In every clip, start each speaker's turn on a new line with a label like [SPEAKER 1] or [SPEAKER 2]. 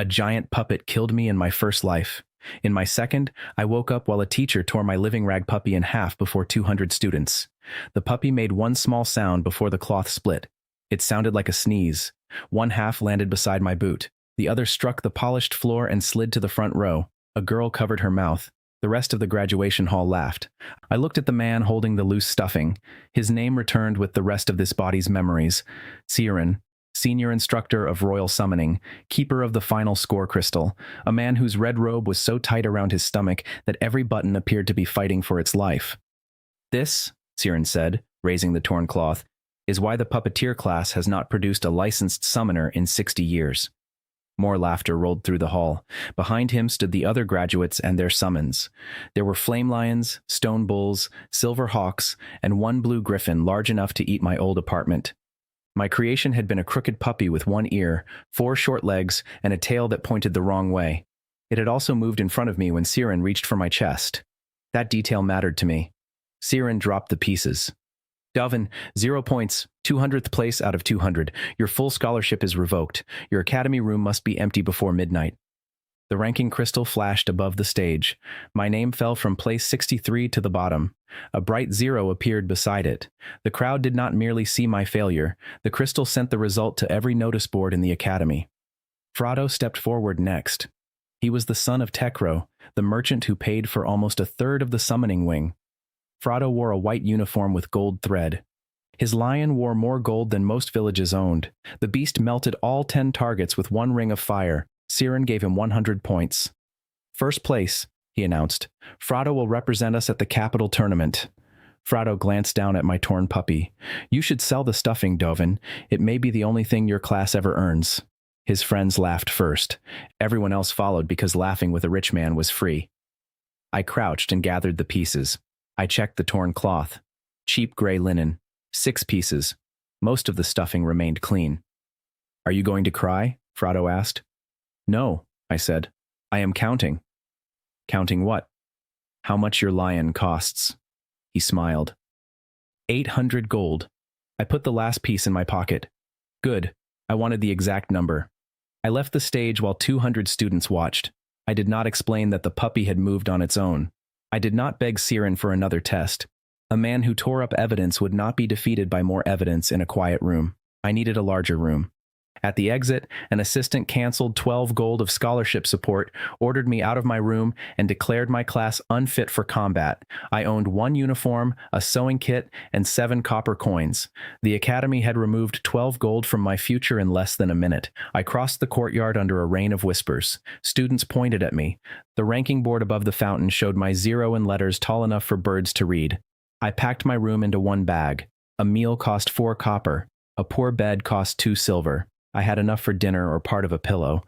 [SPEAKER 1] A giant puppet killed me in my first life. In my second, I woke up while a teacher tore my living rag puppy in half before 200 students. The puppy made one small sound before the cloth split. It sounded like a sneeze. One half landed beside my boot. The other struck the polished floor and slid to the front row. A girl covered her mouth. The rest of the graduation hall laughed. I looked at the man holding the loose stuffing. His name returned with the rest of this body's memories. Siren, senior instructor of royal summoning, keeper of the final score crystal, a man whose red robe was so tight around his stomach that every button appeared to be fighting for its life. This, Siren said, raising the torn cloth, is why the puppeteer class has not produced a licensed summoner in 60 years. More laughter rolled through the hall. Behind him stood the other graduates and their summons. There were flame lions, stone bulls, silver hawks, and one blue griffin large enough to eat my old apartment. My creation had been a crooked puppy with one ear, 4 short legs, and a tail that pointed the wrong way. It had also moved in front of me when Siren reached for my chest. That detail mattered to me. Siren dropped the pieces. Dovin, 0 points, 200th place out of 200. Your full scholarship is revoked. Your academy room must be empty before midnight. The ranking crystal flashed above the stage. My name fell from place 63 to the bottom. A bright 0 appeared beside it. The crowd did not merely see my failure. The crystal sent the result to every notice board in the academy. Frado stepped forward next. He was the son of Tekro, the merchant who paid for almost a third of the summoning wing. Frado wore a white uniform with gold thread. His lion wore more gold than most villages owned. The beast melted all 10 targets with 1 ring of fire. Siren gave him 100 points. First place, he announced. Frado will represent us at the capital tournament. Frado glanced down at my torn puppy. You should sell the stuffing, Dovin. It may be the only thing your class ever earns. His friends laughed first. Everyone else followed because laughing with a rich man was free. I crouched and gathered the pieces. I checked the torn cloth. Cheap gray linen. 6 pieces. Most of the stuffing remained clean. Are you going to cry? Frado asked. No, I said. I am counting. Counting what? How much your lion costs. He smiled. 800 gold. I put the last piece in my pocket. Good. I wanted the exact number. I left the stage while 200 students watched. I did not explain that the puppy had moved on its own. I did not beg Siren for another test. A man who tore up evidence would not be defeated by more evidence in a quiet room. I needed a larger room. At the exit, an assistant canceled 12 gold of scholarship support, ordered me out of my room, and declared my class unfit for combat. I owned 1 uniform, a sewing kit, and 7 copper coins. The academy had removed 12 gold from my future in less than a minute. I crossed the courtyard under a rain of whispers. Students pointed at me. The ranking board above the fountain showed my 0 in letters tall enough for birds to read. I packed my room into 1 bag. A meal cost 4 copper. A poor bed cost 2 silver. I had enough for dinner or part of a pillow.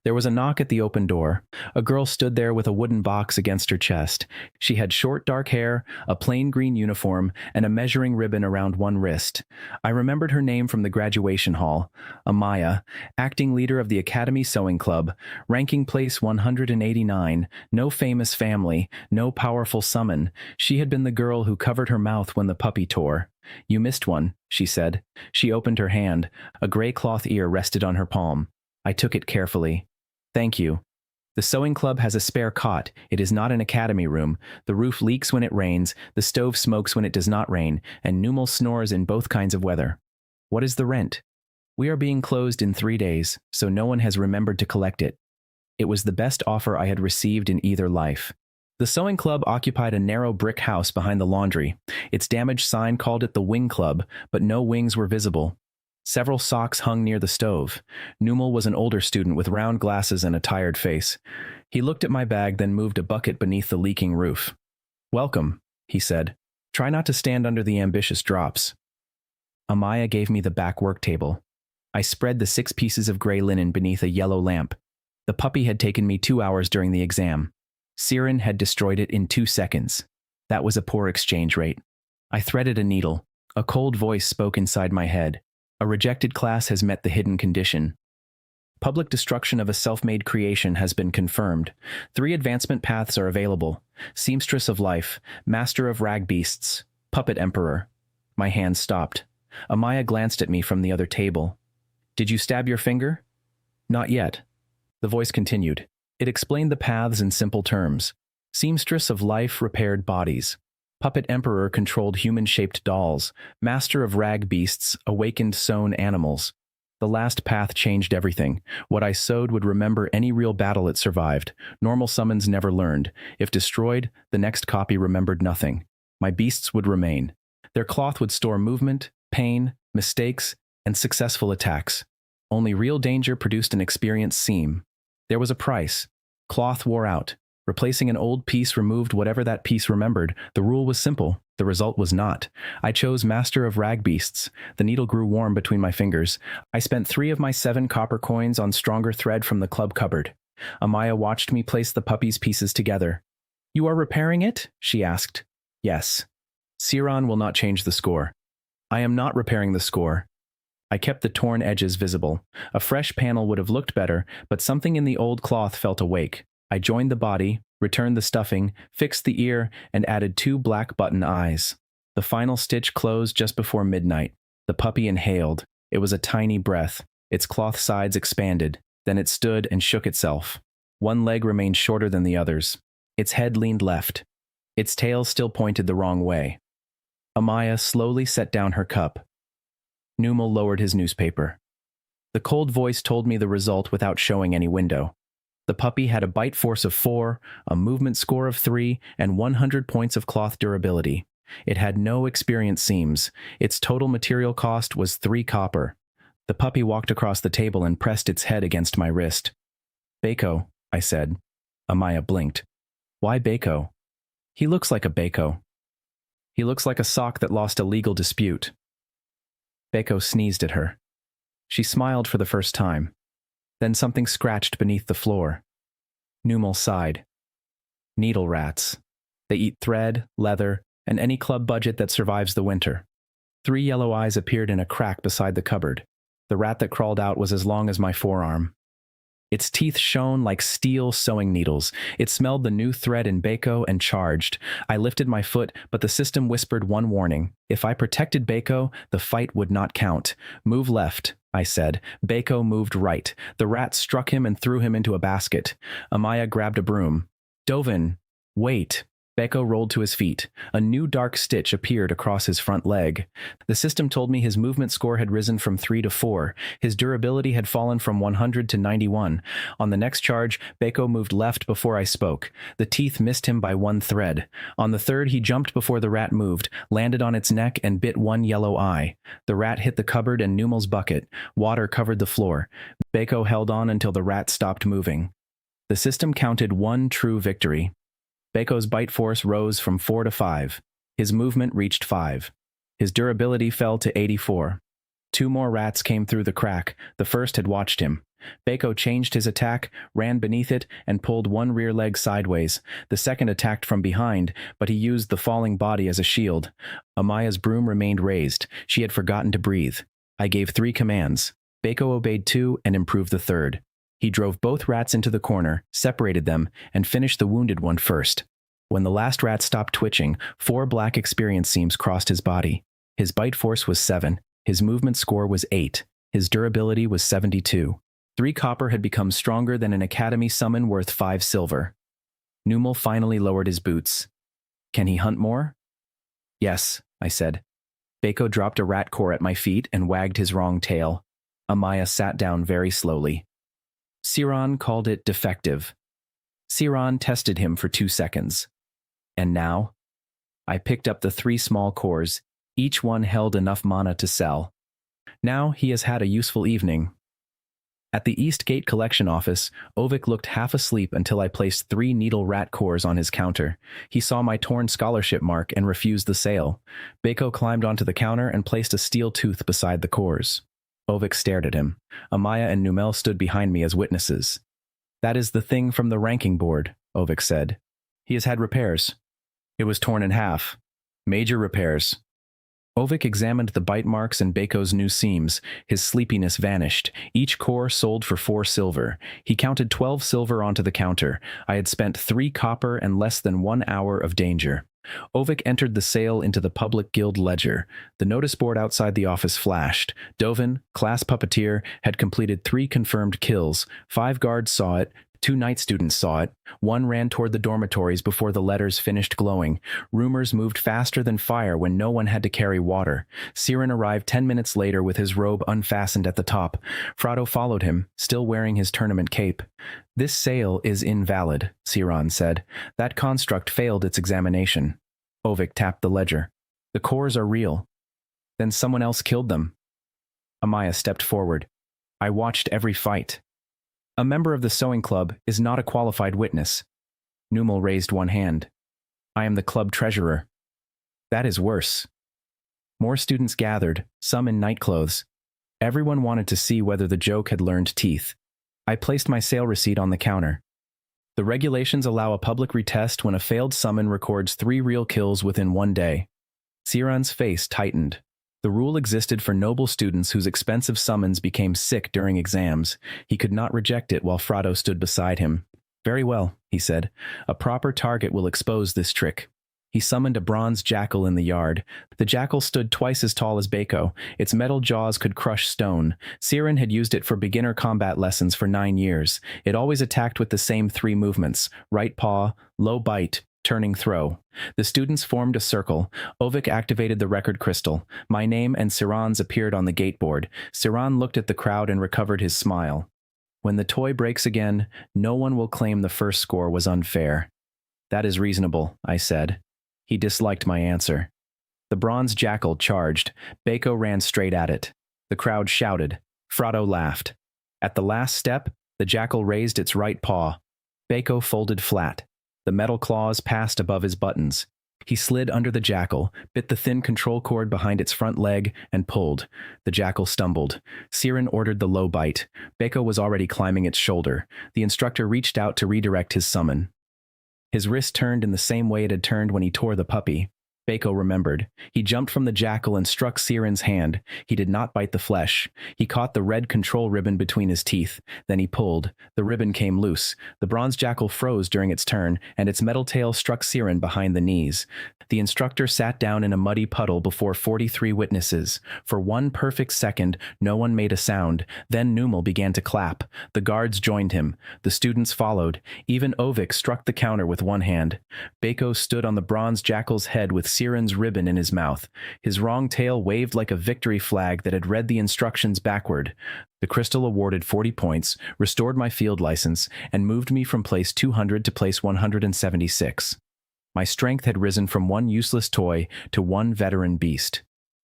[SPEAKER 1] There was a knock at the open door. A girl stood there with a wooden box against her chest. She had short dark hair, a plain green uniform, and a measuring ribbon around one wrist. I remembered her name from the graduation hall. Amaya, acting leader of the Academy Sewing Club, ranking place 189, no famous family, no powerful summon. She had been the girl who covered her mouth when the puppy tore. You missed one, she said. She opened her hand. A gray cloth ear rested on her palm. I took it carefully. Thank you. The sewing club has a spare cot. It is not an academy room. The roof leaks when it rains, the stove smokes when it does not rain, and Numal snores in both kinds of weather. What is the rent? We are being closed in 3 days, so no one has remembered to collect it. It was the best offer I had received in either life. The sewing club occupied a narrow brick house behind the laundry. Its damaged sign called it the Wing Club, but no wings were visible. Several socks hung near the stove. Numal was an older student with round glasses and a tired face. He looked at my bag, then moved a bucket beneath the leaking roof. Welcome, he said. Try not to stand under the ambitious drops. Amaya gave me the back work table. I spread the 6 pieces of gray linen beneath a yellow lamp. The puppy had taken me 2 hours during the exam. Siren had destroyed it in 2 seconds. That was a poor exchange rate. I threaded a needle. A cold voice spoke inside my head. A rejected class has met the hidden condition. Public destruction of a self-made creation has been confirmed. 3 advancement paths are available. Seamstress of life, master of rag beasts, puppet emperor. My hand stopped. Amaya glanced at me from the other table. Did you stab your finger? Not yet. The voice continued. It explained the paths in simple terms. Seamstress of life repaired bodies. Puppet emperor controlled human-shaped dolls. Master of rag beasts awakened sewn animals. The last path changed everything. What I sewed would remember any real battle it survived. Normal summons never learned. If destroyed, the next copy remembered nothing. My beasts would remain. Their cloth would store movement, pain, mistakes, and successful attacks. Only real danger produced an experienced seam. There was a price. Cloth wore out. Replacing an old piece removed whatever that piece remembered. The rule was simple. The result was not. I chose Master of Rag Beasts. The needle grew warm between my fingers. I spent 3 of my 7 copper coins on stronger thread from the club cupboard. Amaya watched me place the puppy's pieces together. "You are repairing it?" she asked. "Yes. Siran will not change the score." "I am not repairing the score." I kept the torn edges visible. A fresh panel would have looked better, but something in the old cloth felt awake. I joined the body, returned the stuffing, fixed the ear, and added 2 black button eyes. The final stitch closed just before midnight. The puppy inhaled. It was a tiny breath. Its cloth sides expanded. Then it stood and shook itself. One leg remained shorter than the others. Its head leaned left. Its tail still pointed the wrong way. Amaya slowly set down her cup. Numal lowered his newspaper. The cold voice told me the result without showing any window. The puppy had a bite force of 4, a movement score of 3, and 100 points of cloth durability. It had no experience seams. Its total material cost was 3 copper. The puppy walked across the table and pressed its head against my wrist. "Bako," I said. Amaya blinked. "Why Bako?" "He looks like a Bako." "He looks like a sock that lost a legal dispute." Bako sneezed at her. She smiled for the first time. Then something scratched beneath the floor. Numal sighed. "Needle rats. They eat thread, leather, and any club budget that survives the winter." 3 yellow eyes appeared in a crack beside the cupboard. The rat that crawled out was as long as my forearm. Its teeth shone like steel sewing needles. It smelled the new thread in Bako and charged. I lifted my foot, but the system whispered one warning. If I protected Bako, the fight would not count. "Move left," I said. Bako moved right. The rat struck him and threw him into a basket. Amaya grabbed a broom. "Dovin, wait." Beko rolled to his feet. A new dark stitch appeared across his front leg. The system told me his movement score had risen from 3 to 4. His durability had fallen from 100 to 91. On the next charge, Beko moved left before I spoke. The teeth missed him by 1 thread. On the third, he jumped before the rat moved, landed on its neck, and bit 1 yellow eye. The rat hit the cupboard and Numal's bucket. Water covered the floor. Beko held on until the rat stopped moving. The system counted 1 true victory. Beko's bite force rose from 4 to 5. His movement reached 5. His durability fell to 84. 2 more rats came through the crack. The first had watched him. Beko changed his attack, ran beneath it, and pulled 1 rear leg sideways. The second attacked from behind, but he used the falling body as a shield. Amaya's broom remained raised. She had forgotten to breathe. I gave 3 commands. Beko obeyed 2 and improved the third. He drove both rats into the corner, separated them, and finished the wounded one first. When the last rat stopped twitching, 4 black experience seams crossed his body. His bite force was 7. His movement score was 8. His durability was 72. 3 copper had become stronger than an academy summon worth 5 silver. Numal finally lowered his boots. "Can he hunt more?" "Yes," I said. Beko dropped a rat core at my feet and wagged his wrong tail. Amaya sat down very slowly. Siran called it defective. Siran tested him for 2 seconds. And now? I picked up the 3 small cores. Each one held enough mana to sell. Now he has had a useful evening. At the East Gate collection office, Ovik looked half asleep until I placed 3 needle rat cores on his counter. He saw my torn scholarship mark and refused the sale. Beko climbed onto the counter and placed a steel tooth beside the cores. Ovik stared at him. Amaya and Numel stood behind me as witnesses. "That is the thing from the ranking board," Ovik said. "He has had repairs." "It was torn in half. Major repairs." Ovik examined the bite marks and Bako's new seams. His sleepiness vanished. Each core sold for 4 silver. He counted 12 silver onto the counter. I had spent 3 copper and less than 1 hour of danger. Ovik entered the sale into the public guild ledger. The notice board outside the office flashed. Dovin, class puppeteer, had completed 3 confirmed kills. 5 guards saw it. 2 night students saw it. 1 ran toward the dormitories before the letters finished glowing. Rumors moved faster than fire when no one had to carry water. Siren arrived 10 minutes later with his robe unfastened at the top. Frado followed him, still wearing his tournament cape. "This sale is invalid," Siren said. "That construct failed its examination." Ovik tapped the ledger. "The cores are real." "Then someone else killed them." Amaya stepped forward. "I watched every fight." "A member of the sewing club is not a qualified witness." Numal raised one hand. "I am the club treasurer." "That is worse." More students gathered, some in nightclothes. Everyone wanted to see whether the joke had learned teeth. I placed my sale receipt on the counter. The regulations allow a public retest when a failed summon records 3 real kills within 1 day. Siran's face tightened. The rule existed for noble students whose expensive summons became sick during exams. He could not reject it while Frado stood beside him. "Very well," he said. "A proper target will expose this trick." He summoned a bronze jackal in the yard. The jackal stood twice as tall as Bako. Its metal jaws could crush stone. Siren had used it for beginner combat lessons for 9 years. It always attacked with the same 3 movements: right paw, low bite, turning throw. The students formed a circle. Ovik activated the record crystal. My name and Siran's appeared on the gateboard. Siran looked at the crowd and recovered his smile. "When the toy breaks again, no one will claim the first score was unfair." "That is reasonable," I said. He disliked my answer. The bronze jackal charged. Bako ran straight at it. The crowd shouted. Frado laughed. At the last step, the jackal raised its right paw. Bako folded flat. The metal claws passed above his buttons. He slid under the jackal, bit the thin control cord behind its front leg, and pulled. The jackal stumbled. Siren ordered the low bite. Bako was already climbing its shoulder. The instructor reached out to redirect his summon. His wrist turned in the same way it had turned when he tore the puppy. Bako remembered. He jumped from the jackal and struck Siren's hand. He did not bite the flesh. He caught the red control ribbon between his teeth. Then he pulled. The ribbon came loose. The bronze jackal froze during its turn, and its metal tail struck Siren behind the knees. The instructor sat down in a muddy puddle before 43 witnesses. For 1 perfect second, no one made a sound. Then Numal began to clap. The guards joined him. The students followed. Even Ovik struck the counter with one hand. Bako stood on the bronze jackal's head with Siren's ribbon in his mouth. His wrong tail waved like a victory flag that had read the instructions backward. The crystal awarded 40 points, restored my field license, and moved me from place 200 to place 176. My strength had risen from 1 useless toy to 1 veteran beast.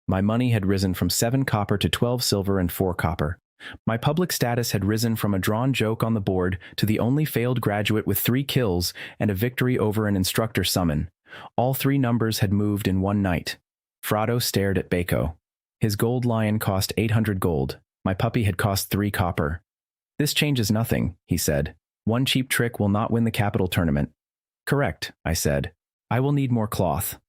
[SPEAKER 1] My money had risen from 7 copper to 12 silver and 4 copper. My public status had risen from a drawn joke on the board to the only failed graduate with 3 kills and a victory over an instructor summon. All 3 numbers had moved in 1 night. Frado stared at Bako. His gold lion cost 800 gold. My puppy had cost 3 copper. "This changes nothing," he said. "1 cheap trick will not win the capital tournament." "Correct," I said. "I will need more cloth."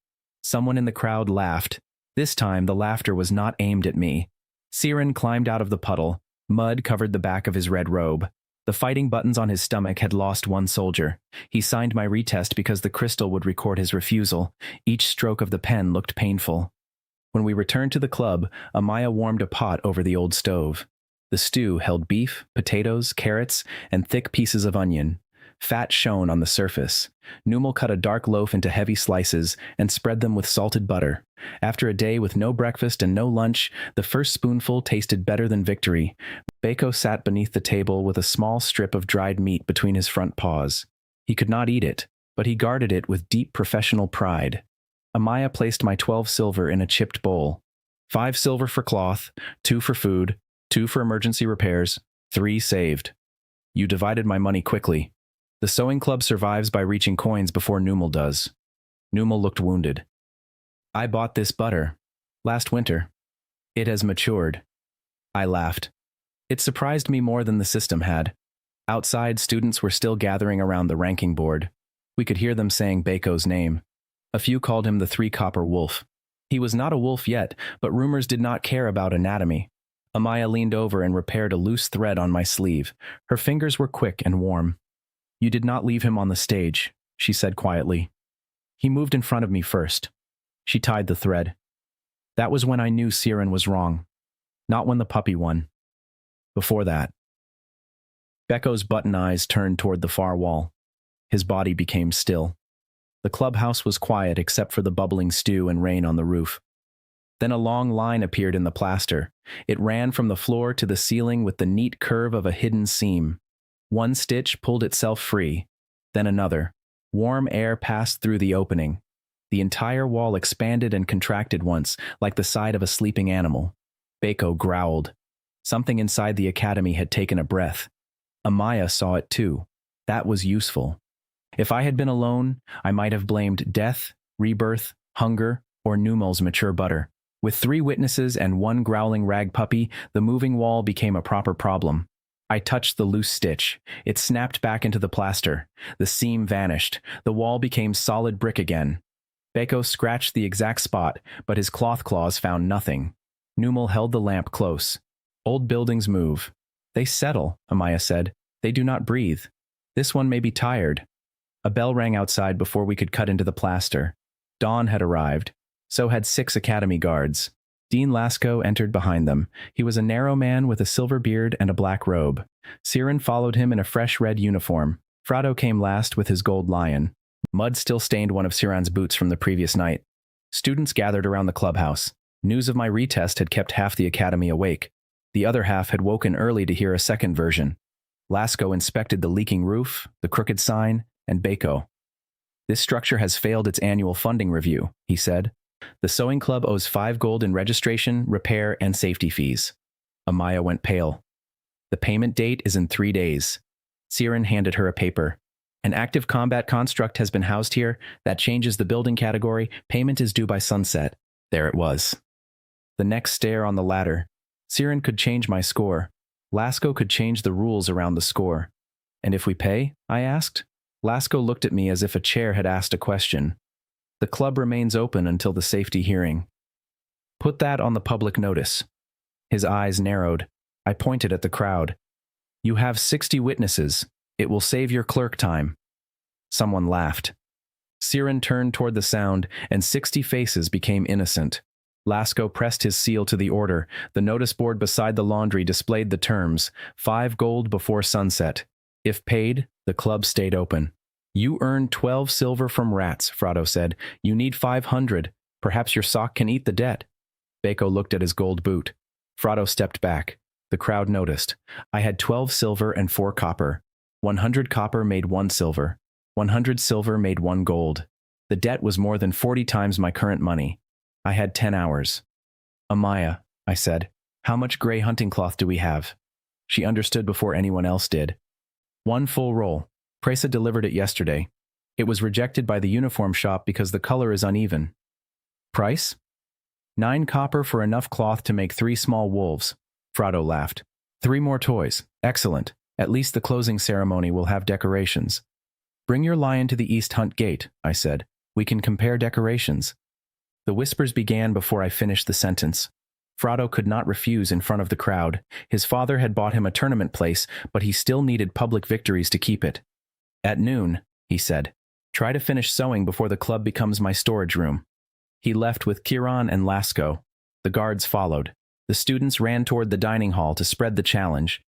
[SPEAKER 1] Someone in the crowd laughed. This time the laughter was not aimed at me. Siren climbed out of the puddle. Mud covered the back of his red robe. The fighting buttons on his stomach had lost 1 soldier. He signed my retest because the crystal would record his refusal. Each stroke of the pen looked painful. When we returned to the club, Amaya warmed a pot over the old stove. The stew held beef, potatoes, carrots, and thick pieces of onion. Fat shone on the surface. Numal cut a dark loaf into heavy slices and spread them with salted butter. After a day with no breakfast and no lunch, the first spoonful tasted better than victory. Bako sat beneath the table with a small strip of dried meat between his front paws. He could not eat it, but he guarded it with deep professional pride. Amaya placed my 12 silver in a chipped bowl. 5 silver for cloth, 2 for food, 2 for emergency repairs, 3 saved. You divided my money quickly. The sewing club survives by reaching coins before Numal does. Numal looked wounded. "I bought this butter last winter. It has matured." I laughed. It surprised me more than the system had. Outside, students were still gathering around the ranking board. We could hear them saying Bako's name. A few called him the 3 copper wolf. He was not a wolf yet, but rumors did not care about anatomy. Amaya leaned over and repaired a loose thread on my sleeve. Her fingers were quick and warm. "You did not leave him on the stage," she said quietly. "He moved in front of me first." She tied the thread. "That was when I knew Siren was wrong. Not when the puppy won. Before that." Becco's button eyes turned toward the far wall. His body became still. The clubhouse was quiet except for the bubbling stew and rain on the roof. Then a long line appeared in the plaster. It ran from the floor to the ceiling with the neat curve of a hidden seam. One stitch pulled itself free, then another. Warm air passed through the opening. The entire wall expanded and contracted once, like the side of a sleeping animal. Beiko growled. Something inside the academy had taken a breath. Amaya saw it too. That was useful. If I had been alone, I might have blamed death, rebirth, hunger, or Nummel's mature butter. With 3 witnesses and 1 growling rag puppy, the moving wall became a proper problem. I touched the loose stitch. It snapped back into the plaster. The seam vanished. The wall became solid brick again. Beiko scratched the exact spot, but his cloth claws found nothing. Nummel held the lamp close. "Old buildings move. They settle," Amaya said. "They do not breathe. This one may be tired." A bell rang outside before we could cut into the plaster. Dawn had arrived. So had 6 academy guards. Dean Lasco entered behind them. He was a narrow man with a silver beard and a black robe. Siren followed him in a fresh red uniform. Frado came last with his gold lion. Mud still stained one of Siran's boots from the previous night. Students gathered around the clubhouse. News of my retest had kept half the academy awake. The other half had woken early to hear a second version. Lasco inspected the leaking roof, the crooked sign, and Beiko. "This structure has failed its annual funding review," he said. "The sewing club owes 5 gold in registration, repair, and safety fees." Amaya went pale. "The payment date is in 3 days. Siren handed her a paper. "An active combat construct has been housed here. That changes the building category. Payment is due by sunset." There it was. The next stair on the ladder. Siren could change my score. Lasco could change the rules around the score. "And if we pay?" I asked. Lasco looked at me as if a chair had asked a question. "The club remains open until the safety hearing." "Put that on the public notice." His eyes narrowed. I pointed at the crowd. "You have 60 witnesses. It will save your clerk time." Someone laughed. Siren turned toward the sound, and 60 faces became innocent. Lasco pressed his seal to the order. The notice board beside the laundry displayed the terms: 5 gold before sunset. If paid, the club stayed open. "You earned 12 silver from rats," Frado said. "You need 500. Perhaps your sock can eat the debt." Beiko looked at his gold boot. Frado stepped back. The crowd noticed. I had 12 silver and 4 copper. 100 copper made 1 silver. 100 silver made 1 gold. The debt was more than 40 times my current money. I had 10 hours. "Amaya," I said, "how much gray hunting cloth do we have?" She understood before anyone else did. 1 full roll. Presa delivered it yesterday. It was rejected by the uniform shop because the color is uneven. "Price?" 9 copper for enough cloth to make 3 small wolves. Frado laughed. 3 more toys. Excellent. At least the closing ceremony will have decorations. "Bring your lion to the East Hunt Gate," I said. "We can compare decorations." The whispers began before I finished the sentence. Frado could not refuse in front of the crowd. His father had bought him a tournament place, but he still needed public victories to keep it. "At noon," he said. "Try to finish sewing before the club becomes my storage room." He left with Kiran and Lasco. The guards followed. The students ran toward the dining hall to spread the challenge.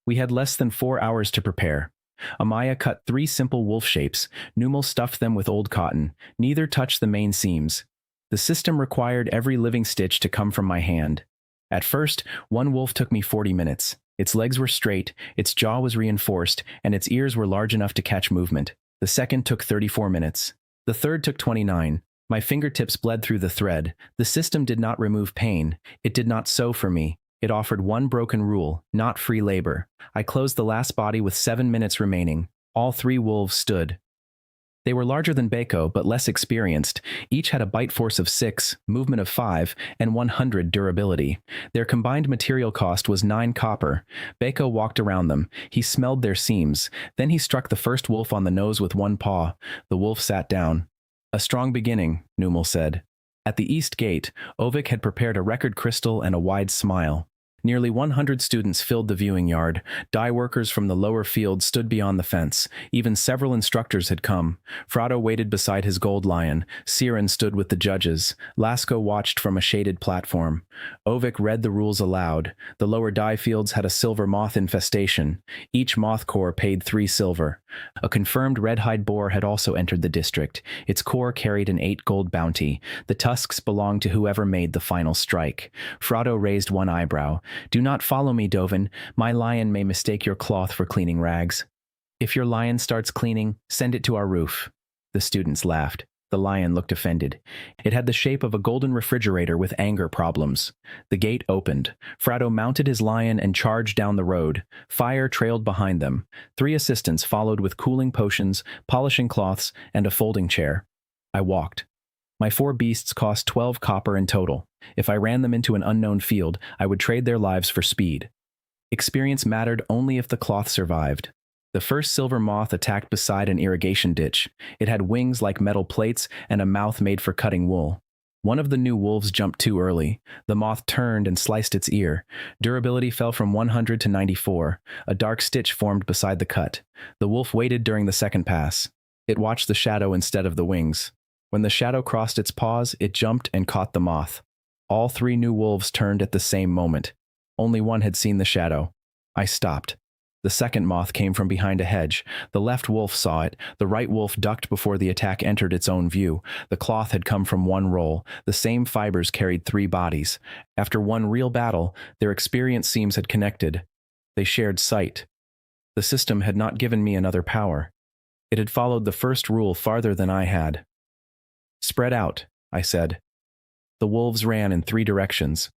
[SPEAKER 1] We had less than 4 hours to prepare. Amaya cut 3 simple wolf shapes. Nummel stuffed them with old cotton. Neither touched the main seams. The system required every living stitch to come from my hand. At first, 1 wolf took me 40 minutes. Its legs were straight, its jaw was reinforced, and its ears were large enough to catch movement. The second took 34 minutes. The third took 29. My fingertips bled through the thread. The system did not remove pain. It did not sew for me. It offered 1 broken rule: not free labor. I closed the last body with 7 minutes remaining. All 3 wolves stood. They were larger than Beiko, but less experienced. Each had a bite force of 6, movement of 5, and 100 durability. Their combined material cost was 9 copper. Beiko walked around them. He smelled their seams. Then he struck the first wolf on the nose with 1 paw. The wolf sat down. "A strong beginning," Nummel said. At the east gate, Ovik had prepared a record crystal and a wide smile. Nearly 100 students filled the viewing yard. Dye workers from the lower field stood beyond the fence. Even several instructors had come. Frado waited beside his gold lion. Siren stood with the judges. Lasco watched from a shaded platform. Ovik read the rules aloud. The lower dye fields had a silver moth infestation. Each moth core paid 3 silver. A confirmed red-hide boar had also entered the district. Its core carried an 8 gold bounty. The tusks belonged to whoever made the final strike. Frado raised one eyebrow. "Do not follow me, Dovin. My lion may mistake your cloth for cleaning rags. If your lion starts cleaning, send it to our roof." The students laughed. The lion looked offended. It had the shape of a golden refrigerator with anger problems. The gate opened. Frado mounted his lion and charged down the road. Fire trailed behind them. 3 assistants followed with cooling potions, polishing cloths, and a folding chair. I walked. My 4 beasts cost 12 copper in total. If I ran them into an unknown field, I would trade their lives for speed. Experience mattered only if the cloth survived. The first silver moth attacked beside an irrigation ditch. It had wings like metal plates and a mouth made for cutting wool. One of the new wolves jumped too early. The moth turned and sliced its ear. Durability fell from 100 to 94. A dark stitch formed beside the cut. The wolf waited during the second pass. It watched the shadow instead of the wings. When the shadow crossed its paws, it jumped and caught the moth. All 3 new wolves turned at the same moment. Only one had seen the shadow. I stopped. The second moth came from behind a hedge. The left wolf saw it. The right wolf ducked before the attack entered its own view. The cloth had come from one roll. The same fibers carried 3 bodies. After one real battle, their experience seams had connected. They shared sight. The system had not given me another power. It had followed the first rule farther than I had. "Spread out," I said. The wolves ran in 3 directions.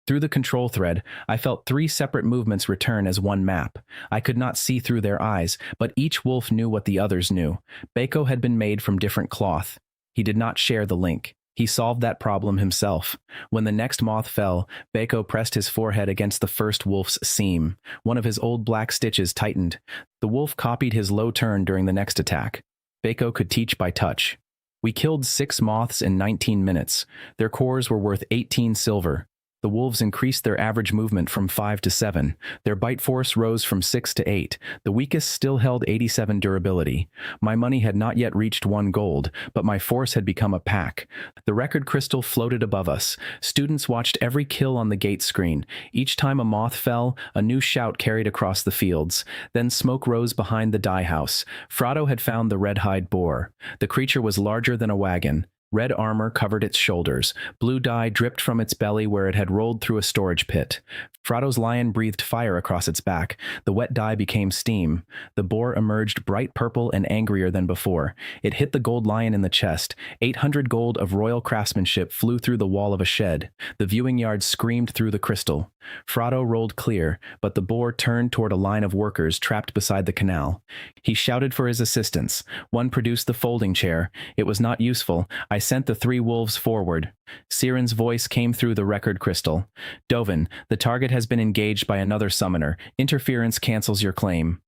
[SPEAKER 1] Through the control thread, I felt 3 separate movements return as one map. I could not see through their eyes, but each wolf knew what the others knew. Bako had been made from different cloth. He did not share the link. He solved that problem himself. When the next moth fell, Bako pressed his forehead against the first wolf's seam. One of his old black stitches tightened. The wolf copied his low turn during the next attack. Bako could teach by touch. We killed 6 moths in 19 minutes. Their cores were worth 18 silver. The wolves increased their average movement from 5 to 7. Their bite force rose from 6 to 8. The weakest still held 87 durability. My money had not yet reached 1 gold, but my force had become a pack. The record crystal floated above us. Students watched every kill on the gate screen. Each time a moth fell, a new shout carried across the fields. Then smoke rose behind the dye house. Frado had found the red-hide boar. The creature was larger than a wagon. Red armor covered its shoulders. Blue dye dripped from its belly where it had rolled through a storage pit. Frado's lion breathed fire across its back. The wet dye became steam. The boar emerged bright purple and angrier than before. It hit the gold lion in the chest. 800 gold of royal craftsmanship flew through the wall of a shed. The viewing yard screamed through the crystal. Frado rolled clear, but the boar turned toward a line of workers trapped beside the canal. He shouted for his assistants. One produced the folding chair. It was not useful. I sent the 3 wolves forward. Siren's voice came through the record crystal. "Dovin, the target has been engaged by another summoner. Interference cancels your claim."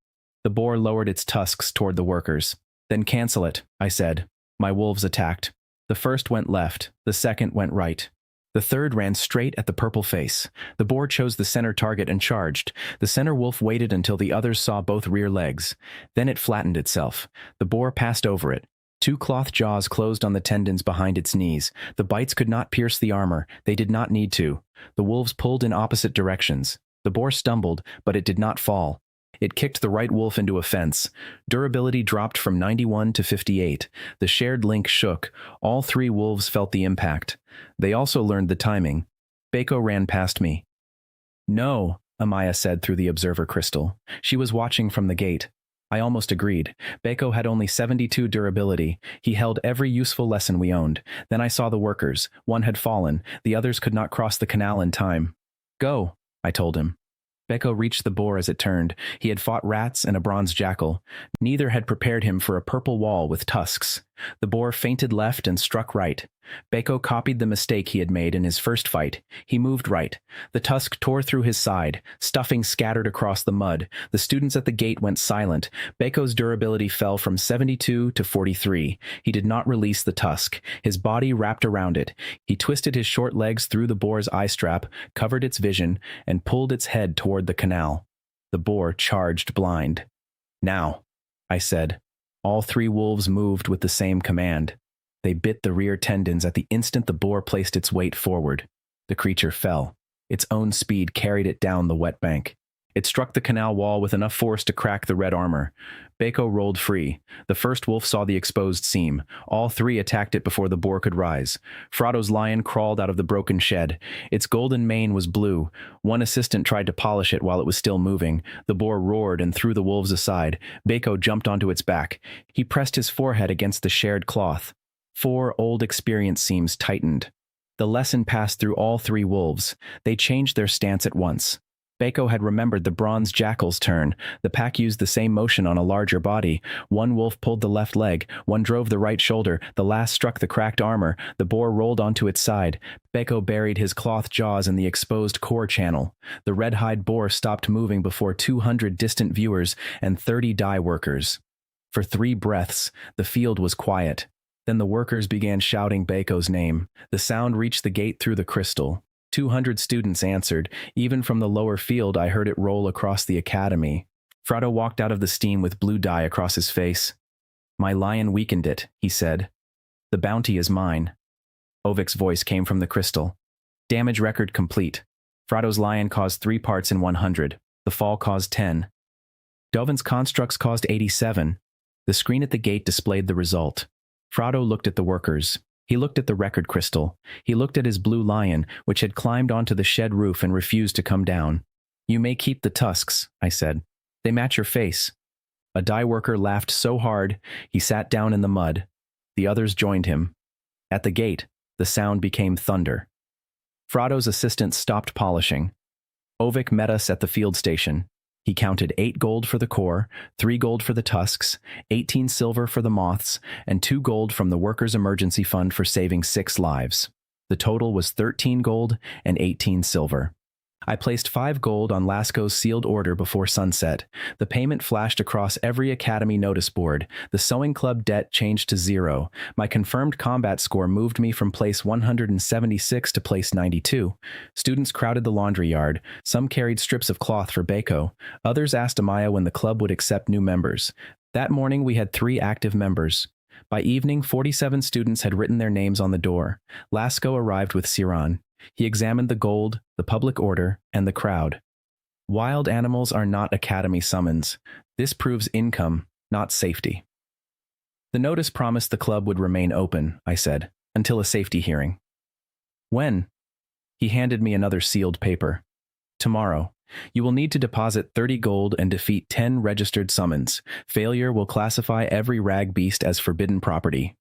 [SPEAKER 1] The boar lowered its tusks toward the workers. "Then cancel it," I said. My wolves attacked. The first went left. The second went right. The third ran straight at the purple face. The boar chose the center target and charged. The center wolf waited until the others saw both rear legs. Then it flattened itself. The boar passed over it. 2 cloth jaws closed on the tendons behind its knees. The bites could not pierce the armor. They did not need to. The wolves pulled in opposite directions. The boar stumbled, but it did not fall. It kicked the right wolf into a fence. Durability dropped from 91 to 58. The shared link shook. All 3 wolves felt the impact. They also learned the timing. Bako ran past me. "No," Amaya said through the observer crystal. She was watching from the gate. I almost agreed. Bako had only 72 durability. He held every useful lesson we owned. Then I saw the workers. One had fallen. The others could not cross the canal in time. "Go," I told him. Beko reached the boar as it turned. He had fought rats and a bronze jackal. Neither had prepared him for a purple wall with tusks. The boar feinted left and struck right. Beiko copied the mistake he had made in his first fight. He moved right. The tusk tore through his side. Stuffing scattered across the mud. The students at the gate went silent. Beiko's durability fell from 72 to 43. He did not release the tusk. His body wrapped around it. He twisted his short legs through the boar's eye strap, covered its vision, and pulled its head toward the canal. The boar charged blind. "Now," I said. All three wolves moved with the same command. They bit the rear tendons at the instant the boar placed its weight forward. The creature fell. Its own speed carried it down the wet bank. It struck the canal wall with enough force to crack the red armor. Beiko rolled free. The first wolf saw the exposed seam. All three attacked it before the boar could rise. Frado's lion crawled out of the broken shed. Its golden mane was blue. One assistant tried to polish it while it was still moving. The boar roared and threw the wolves aside. Beiko jumped onto its back. He pressed his forehead against the shared cloth. 4 old experience seams tightened. The lesson passed through all 3 wolves. They changed their stance at once. Beiko had remembered the bronze jackal's turn. The pack used the same motion on a larger body. One wolf pulled the left leg, one drove the right shoulder, the last struck the cracked armor. The boar rolled onto its side. Beiko buried his cloth jaws in the exposed core channel. The red-hide boar stopped moving before 200 distant viewers and 30 dye workers. For 3 breaths, the field was quiet. Then the workers began shouting Beiko's name. The sound reached the gate through the crystal. 200 students answered. Even from the lower field, I heard it roll across the academy. Frado walked out of the steam with blue dye across his face. "My lion weakened it," he said. "The bounty is mine." Ovik's voice came from the crystal. "Damage record complete. Frado's lion caused 3 parts in 100. The fall caused 10. Dovin's constructs caused 87. The screen at the gate displayed the result. Frado looked at the workers. He looked at the record crystal. He looked at his blue lion, which had climbed onto the shed roof and refused to come down. "You may keep the tusks," I said. "They match your face." A dye worker laughed so hard, he sat down in the mud. The others joined him. At the gate, the sound became thunder. Frado's assistant stopped polishing. Ovik met us at the field station. He counted 8 gold for the core, 3 gold for the tusks, 18 silver for the moths, and 2 gold from the workers' emergency fund for saving 6 lives. The total was 13 gold and 18 silver. I placed 5 gold on Lasco's sealed order before sunset. The payment flashed across every academy notice board. The sewing club debt changed to 0. My confirmed combat score moved me from place 176 to place 92. Students crowded the laundry yard. Some carried strips of cloth for Beiko. Others asked Amaya when the club would accept new members. That morning we had 3 active members. By evening, 47 students had written their names on the door. Lasco arrived with Siran. He examined the gold, the public order, and the crowd. Wild animals are not academy summons. This proves income, not safety. The notice promised the club would remain open, I said, until a safety hearing. When? He handed me another sealed paper. Tomorrow. You will need to deposit 30 gold and defeat 10 registered summons. Failure will classify every rag beast as forbidden property.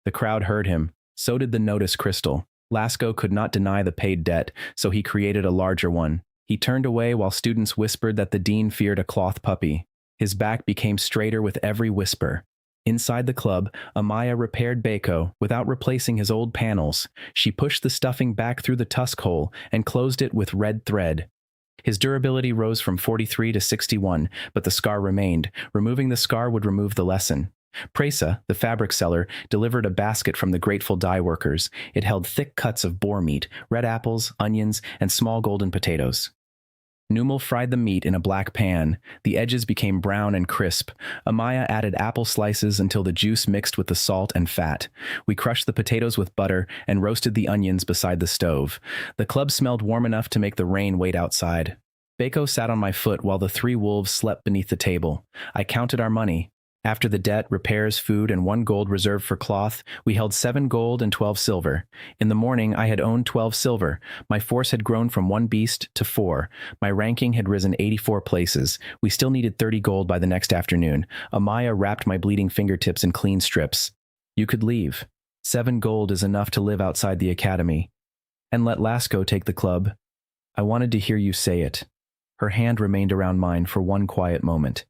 [SPEAKER 1] The crowd heard him. So did the notice crystal. Lasco could not deny the paid debt, so he created a larger one. He turned away while students whispered that the dean feared a cloth puppy. His back became straighter with every whisper. Inside the club, Amaya repaired Beiko without replacing his old panels. She pushed the stuffing back through the tusk hole and closed it with red thread. His durability rose from 43 to 61, but the scar remained. Removing the scar would remove the lesson. Presa, the fabric seller, delivered a basket from the grateful dye workers. It held thick cuts of boar meat, red apples, onions, and small golden potatoes. Numal fried the meat in a black pan. The edges became brown and crisp. Amaya added apple slices until the juice mixed with the salt and fat. We crushed the potatoes with butter and roasted the onions beside the stove. The club smelled warm enough to make the rain wait outside. Beiko sat on my foot while the 3 wolves slept beneath the table. I counted our money. After the debt, repairs, food, and 1 gold reserved for cloth, we held 7 gold and 12 silver. In the morning, I had owned 12 silver. My force had grown from 1 beast to 4. My ranking had risen 84 places. We still needed 30 gold by the next afternoon. Amaya wrapped my bleeding fingertips in clean strips. "You could leave. 7 gold is enough to live outside the academy. And let Lasco take the club." I wanted to hear you say it. Her hand remained around mine for one quiet moment.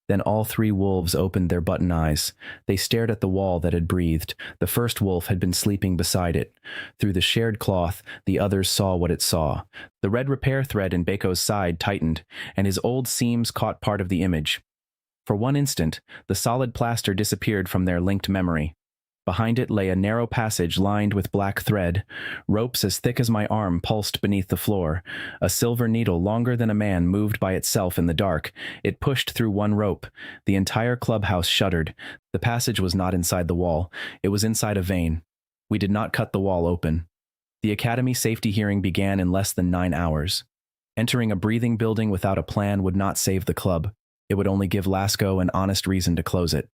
[SPEAKER 1] Then all three wolves opened their button eyes. They stared at the wall that had breathed. The first wolf had been sleeping beside it. Through the shared cloth, the others saw what it saw. The red repair thread in Bako's side tightened, and his old seams caught part of the image. For one instant, the solid plaster disappeared from their linked memory. Behind it lay a narrow passage lined with black thread. Ropes as thick as my arm pulsed beneath the floor. A silver needle longer than a man moved by itself in the dark. It pushed through one rope. The entire clubhouse shuddered. The passage was not inside the wall. It was inside a vein. We did not cut the wall open. The academy safety hearing began in less than 9 hours. Entering a breathing building without a plan would not save the club. It would only give Lasco an honest reason to close it.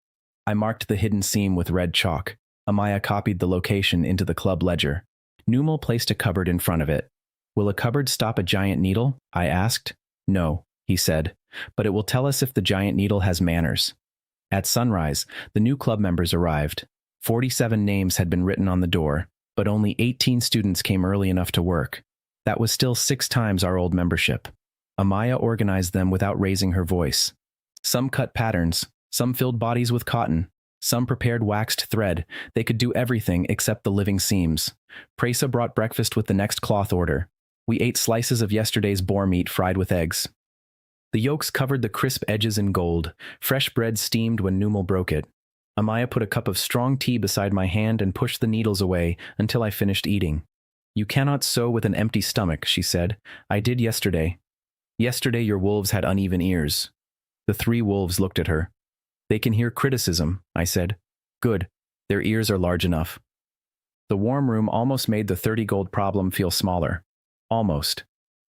[SPEAKER 1] I marked the hidden seam with red chalk. Amaya copied the location into the club ledger. Numal placed a cupboard in front of it. Will a cupboard stop a giant needle? I asked. No, he said, but it will tell us if the giant needle has manners. At sunrise, the new club members arrived. 47 names had been written on the door, but only 18 students came early enough to work. That was still 6 times our old membership. Amaya organized them without raising her voice. Some cut patterns, some filled bodies with cotton, some prepared waxed thread. They could do everything except the living seams. Presa brought breakfast with the next cloth order. We ate slices of yesterday's boar meat fried with eggs. The yolks covered the crisp edges in gold. Fresh bread steamed when Numal broke it. Amaya put a cup of strong tea beside my hand and pushed the needles away until I finished eating. You cannot sew with an empty stomach, she said. I did yesterday. Yesterday your wolves had uneven ears. The 3 wolves looked at her. They can hear criticism, I said. Good. Their ears are large enough. The warm room almost made the 30 gold problem feel smaller. Almost.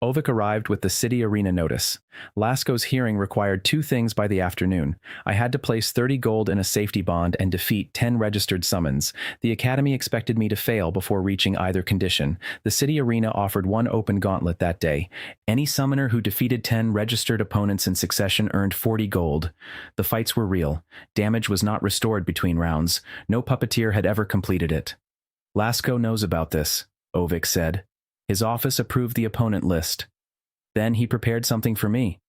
[SPEAKER 1] Ovik arrived with the city arena notice. Lasco's hearing required 2 things by the afternoon. I had to place 30 gold in a safety bond and defeat 10 registered summons. The academy expected me to fail before reaching either condition. The city arena offered 1 open gauntlet that day. Any summoner who defeated 10 registered opponents in succession earned 40 gold. The fights were real. Damage was not restored between rounds. No puppeteer had ever completed it. Lasco knows about this, Ovik said. His office approved the opponent list. Then he prepared something for me.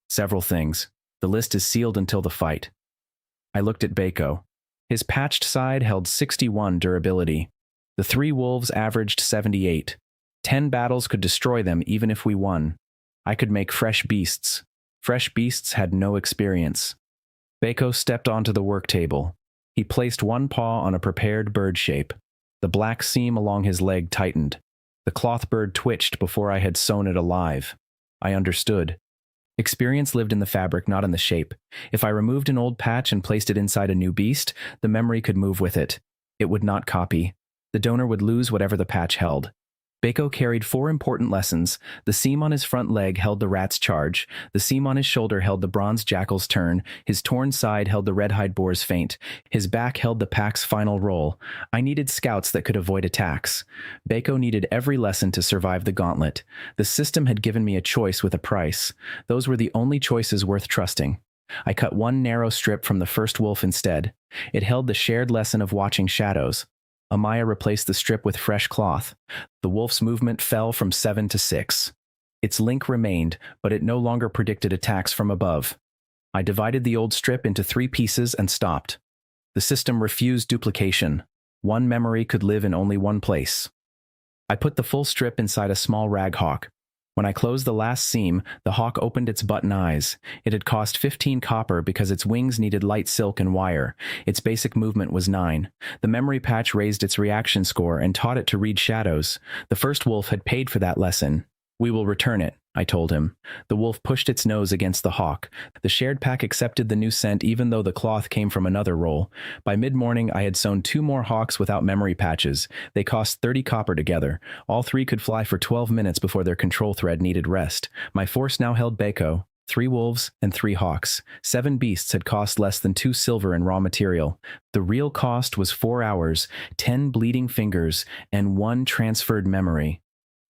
[SPEAKER 1] Several things. The list is sealed until the fight. I looked at Bako. His patched side held 61 durability. The 3 wolves averaged 78. 10 battles could destroy them even if we won. I could make fresh beasts. Fresh beasts had no experience. Bako stepped onto the work table. He placed one paw on a prepared bird shape. The black seam along his leg tightened. The cloth bird twitched before I had sewn it alive. I understood. Experience lived in the fabric, not in the shape. If I removed an old patch and placed it inside a new beast, the memory could move with it. It would not copy. The donor would lose whatever the patch held. Bako carried 4 important lessons. The seam on his front leg held the rat's charge. The seam on his shoulder held the bronze jackal's turn. His torn side held the red-hide boar's feint. His back held the pack's final roll. I needed scouts that could avoid attacks. Bako needed every lesson to survive the gauntlet. The system had given me a choice with a price. Those were the only choices worth trusting. I cut 1 narrow strip from the first wolf instead. It held the shared lesson of watching shadows. Amaya replaced the strip with fresh cloth. The wolf's movement fell from 7 to 6. Its link remained, but it no longer predicted attacks from above. I divided the old strip into 3 pieces and stopped. The system refused duplication. 1 memory could live in only 1 place. I put the full strip inside a small rag hawk. When I closed the last seam, the hawk opened its button eyes. It had cost 15 copper because its wings needed light silk and wire. Its basic movement was 9. The memory patch raised its reaction score and taught it to read shadows. The first wolf had paid for that lesson. We will return it, I told him. The wolf pushed its nose against the hawk. The shared pack accepted the new scent even though the cloth came from another roll. By mid-morning, I had sewn 2 more hawks without memory patches. They cost 30 copper together. All 3 could fly for 12 minutes before their control thread needed rest. My force now held Bako, 3 wolves, and 3 hawks. 7 beasts had cost less than 2 silver in raw material. The real cost was 4 hours, 10 bleeding fingers, and 1 transferred memory.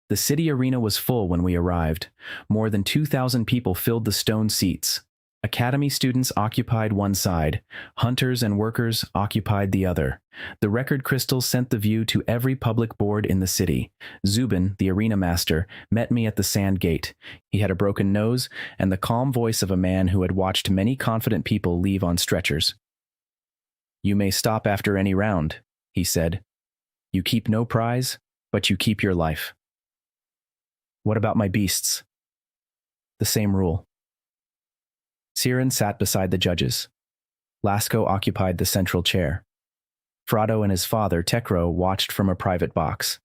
[SPEAKER 1] The city arena was full when we arrived. More than 2,000 people filled the stone seats. Academy students occupied one side, hunters and workers occupied the other. The record crystals sent the view to every public board in the city. Zubin, the arena master, met me at the sand gate. He had a broken nose and the calm voice of a man who had watched many confident people leave on stretchers. "You may stop after any round," he said. "You keep no prize, but you keep your life." "What about my beasts?" "The same rule." Siren sat beside the judges. Lasco occupied the central chair. Frado and his father, Tekro, watched from a private box.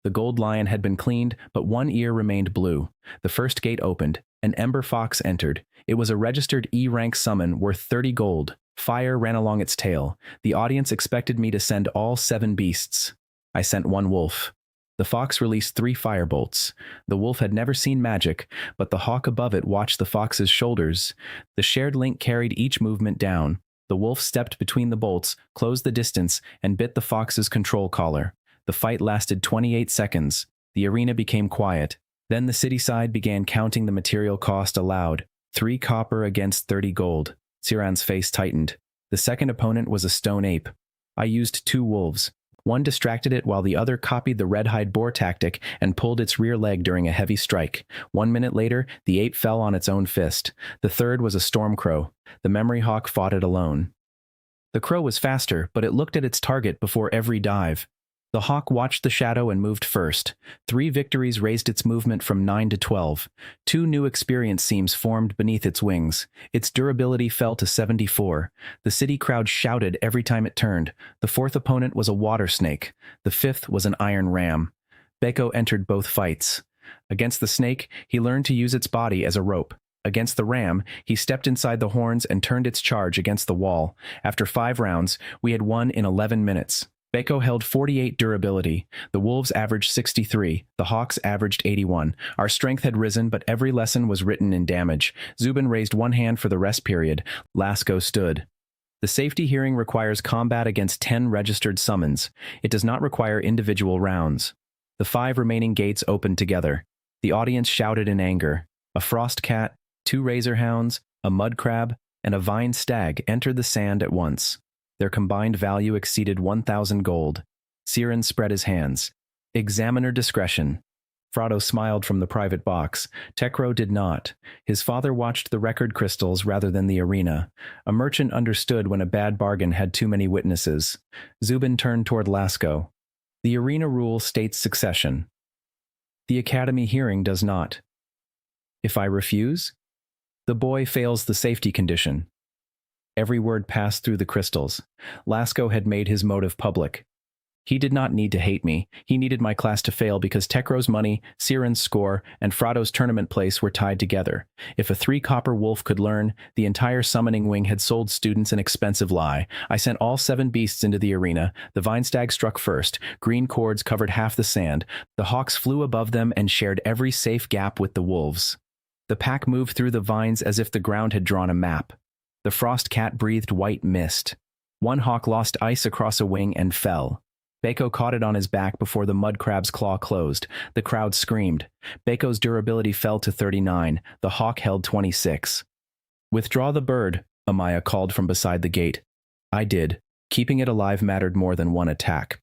[SPEAKER 1] The gold lion had been cleaned, but one ear remained blue. The first gate opened. An ember fox entered. It was a registered E-rank summon worth 30 gold. Fire ran along its tail. The audience expected me to send all 7 beasts. I sent 1 wolf. The fox released 3 firebolts. The wolf had never seen magic, but the hawk above it watched the fox's shoulders. The shared link carried each movement down. The wolf stepped between the bolts, closed the distance, and bit the fox's control collar. The fight lasted 28 seconds. The arena became quiet. Then the city side began counting the material cost aloud. 3 copper against 30 gold. Siran's face tightened. The second opponent was a stone ape. I used 2 wolves. One distracted it while the other copied the red-hide boar tactic and pulled its rear leg during a heavy strike. 1 minute later, the ape fell on its own fist. The third was a storm crow. The memory hawk fought it alone. The crow was faster, but it looked at its target before every dive. The hawk watched the shadow and moved first. 3 victories raised its movement from 9 to 12. 2 new experience seams formed beneath its wings. Its durability fell to 74. The city crowd shouted every time it turned. The 4th opponent was a water snake. The 5th was an iron ram. Beko entered both fights. Against the snake, he learned to use its body as a rope. Against the ram, he stepped inside the horns and turned its charge against the wall. After 5 rounds, we had won in 11 minutes. Beko held 48 durability. The wolves averaged 63. The hawks averaged 81. Our strength had risen, but every lesson was written in damage. Zubin raised 1 hand for the rest period. Lasco stood. The safety hearing requires combat against 10 registered summons. It does not require individual rounds. The 5 remaining gates opened together. The audience shouted in anger. A frost cat, 2 razor hounds, a mud crab, and a vine stag entered the sand at once. Their combined value exceeded 1,000 gold. Siren spread his hands. Examiner discretion. Frado smiled from the private box. Tekro did not. His father watched the record crystals rather than the arena. A merchant understood when a bad bargain had too many witnesses. Zubin turned toward Lasco. The arena rule states succession. The academy hearing does not. If I refuse, the boy fails the safety condition. Every word passed through the crystals. Lasco had made his motive public. He did not need to hate me. He needed my class to fail because Tekro's money, Siren's score, and Frado's tournament place were tied together. If a 3 copper wolf could learn, the entire summoning wing had sold students an expensive lie. I sent all 7 beasts into the arena. The vine stag struck first. Green cords covered half the sand. The hawks flew above them and shared every safe gap with the wolves. The pack moved through the vines as if the ground had drawn a map. The frost cat breathed white mist. 1 hawk lost ice across a wing and fell. Beko caught it on his back before the mud crab's claw closed. The crowd screamed. Beko's durability fell to 39. The hawk held 26. "Withdraw the bird," Amaya called from beside the gate. I did. Keeping it alive mattered more than 1 attack.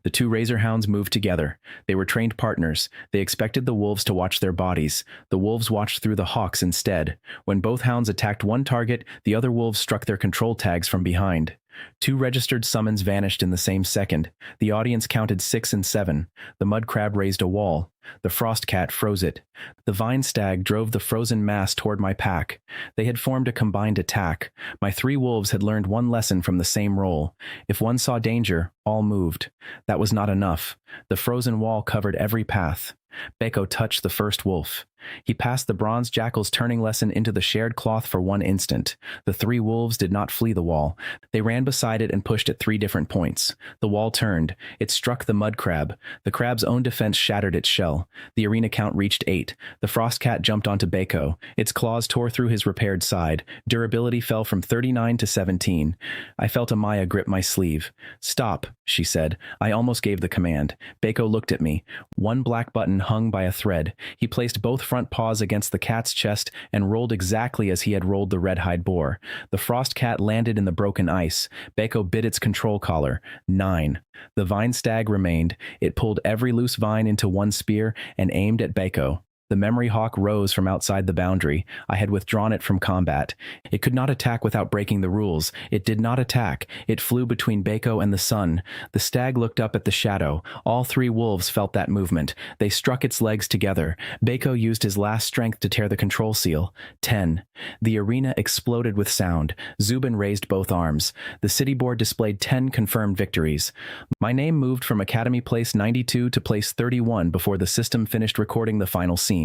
[SPEAKER 1] The 2 razor hounds moved together. They were trained partners. They expected the wolves to watch their bodies. The wolves watched through the hawks instead. When both hounds attacked one target, the other wolves struck their control tags from behind. 2 registered summons vanished in the same second. The audience counted 6 and 7. The mud crab raised a wall. The frost cat froze it. The vine stag drove the frozen mass toward my pack. They had formed a combined attack. My 3 wolves had learned one lesson from the same role. If one saw danger, all moved. That was not enough. The frozen wall covered every path. Beko touched the first wolf. He passed the bronze jackal's turning lesson into the shared cloth for 1 instant. The 3 wolves did not flee the wall. They ran beside it and pushed at 3 different points. The wall turned. It struck the mud crab. The crab's own defense shattered its shell. The arena count reached 8. The frost cat jumped onto Beko. Its claws tore through his repaired side. Durability fell from 39 to 17. I felt Amaya grip my sleeve. "Stop," she said. I almost gave the command. Beko looked at me. 1 black button hung by a thread. He placed both front paws against the cat's chest and rolled exactly as he had rolled the red-hide boar. The frost cat landed in the broken ice. Beko bit its control collar. 9. The vine stag remained. It pulled every loose vine into one spear and aimed at Beko. The memory hawk rose from outside the boundary. I had withdrawn it from combat. It could not attack without breaking the rules. It did not attack. It flew between Beko and the sun. The stag looked up at the shadow. All 3 wolves felt that movement. They struck its legs together. Beko used his last strength to tear the control seal. 10. The arena exploded with sound. Zubin raised both arms. The city board displayed 10 confirmed victories. My name moved from Academy Place 92 to Place 31 before the system finished recording the final scene.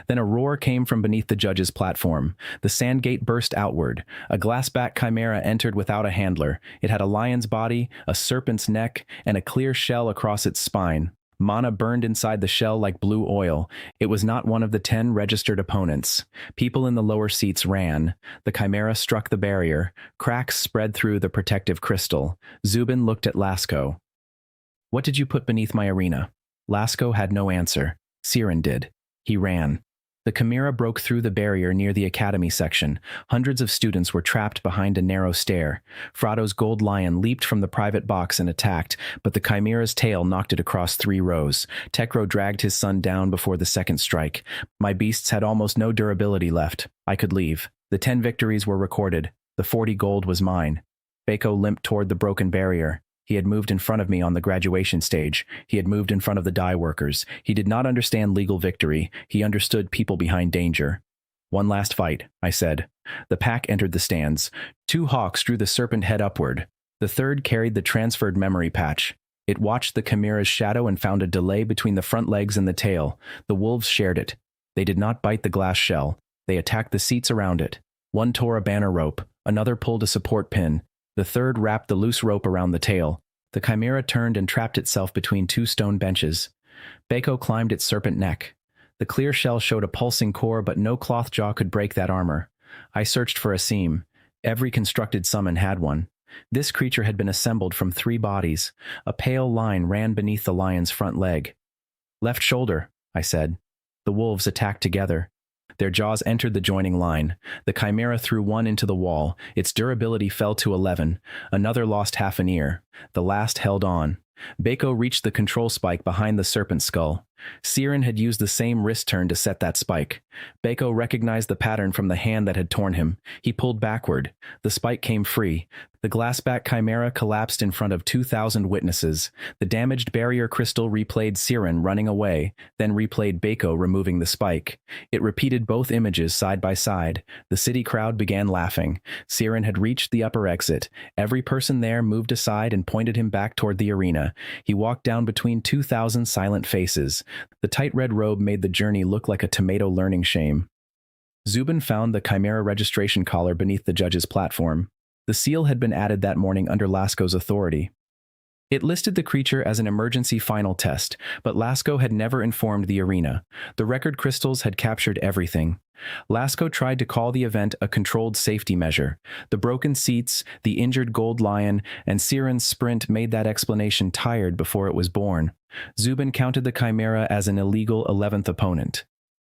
[SPEAKER 1] Then a roar came from beneath the judge's platform. The sand gate burst outward. A glassback chimera entered without a handler. It had a lion's body, a serpent's neck, and a clear shell across its spine. Mana burned inside the shell like blue oil. It was not one of the 10 registered opponents. People in the lower seats ran. The chimera struck the barrier. Cracks spread through the protective crystal. Zubin looked at Lasco. "What did you put beneath my arena?" Lasco had no answer. Siren did. He ran. The chimera broke through the barrier near the academy section. Hundreds of students were trapped behind a narrow stair. Frado's gold lion leaped from the private box and attacked, but the chimera's tail knocked it across 3 rows. Tekro dragged his son down before the second strike. My beasts had almost no durability left. I could leave. The 10 victories were recorded. The 40 gold was mine. Beko limped toward the broken barrier. He had moved in front of me on the graduation stage. He had moved in front of the dye workers. He did not understand legal victory. He understood people behind danger. "One last fight," I said. The pack entered the stands. 2 hawks drew the serpent head upward. The third carried the transferred memory patch. It watched the chimera's shadow and found a delay between the front legs and the tail. The wolves shared it. They did not bite the glass shell. They attacked the seats around it. One tore a banner rope. Another pulled a support pin. The third wrapped the loose rope around the tail. The chimera turned and trapped itself between 2 stone benches. Beko climbed its serpent neck. The clear shell showed a pulsing core, but no cloth jaw could break that armor. I searched for a seam. Every constructed summon had one. This creature had been assembled from 3 bodies. A pale line ran beneath the lion's front leg. "Left shoulder," I said. The wolves attacked together. Their jaws entered the joining line. The chimera threw one into the wall. Its durability fell to 11. Another lost half an ear. The last held on. Beko reached the control spike behind the serpent's skull. Siren had used the same wrist turn to set that spike. Beko recognized the pattern from the hand that had torn him. He pulled backward. The spike came free. The glassback chimera collapsed in front of 2,000 witnesses. The damaged barrier crystal replayed Siren running away, then replayed Beko removing the spike. It repeated both images side by side. The city crowd began laughing. Siren had reached the upper exit. Every person there moved aside and pointed him back toward the arena. He walked down between 2,000 silent faces. The tight red robe made the journey look like a tomato learning shame. Zubin found the chimera registration collar beneath the judge's platform. The seal had been added that morning under Lasco's authority. It listed the creature as an emergency final test, but Lasco had never informed the arena. The record crystals had captured everything. Lasco tried to call the event a controlled safety measure. The broken seats, the injured gold lion, and Siren's sprint made that explanation tired before it was born. Zubin counted the chimera as an illegal 11th opponent.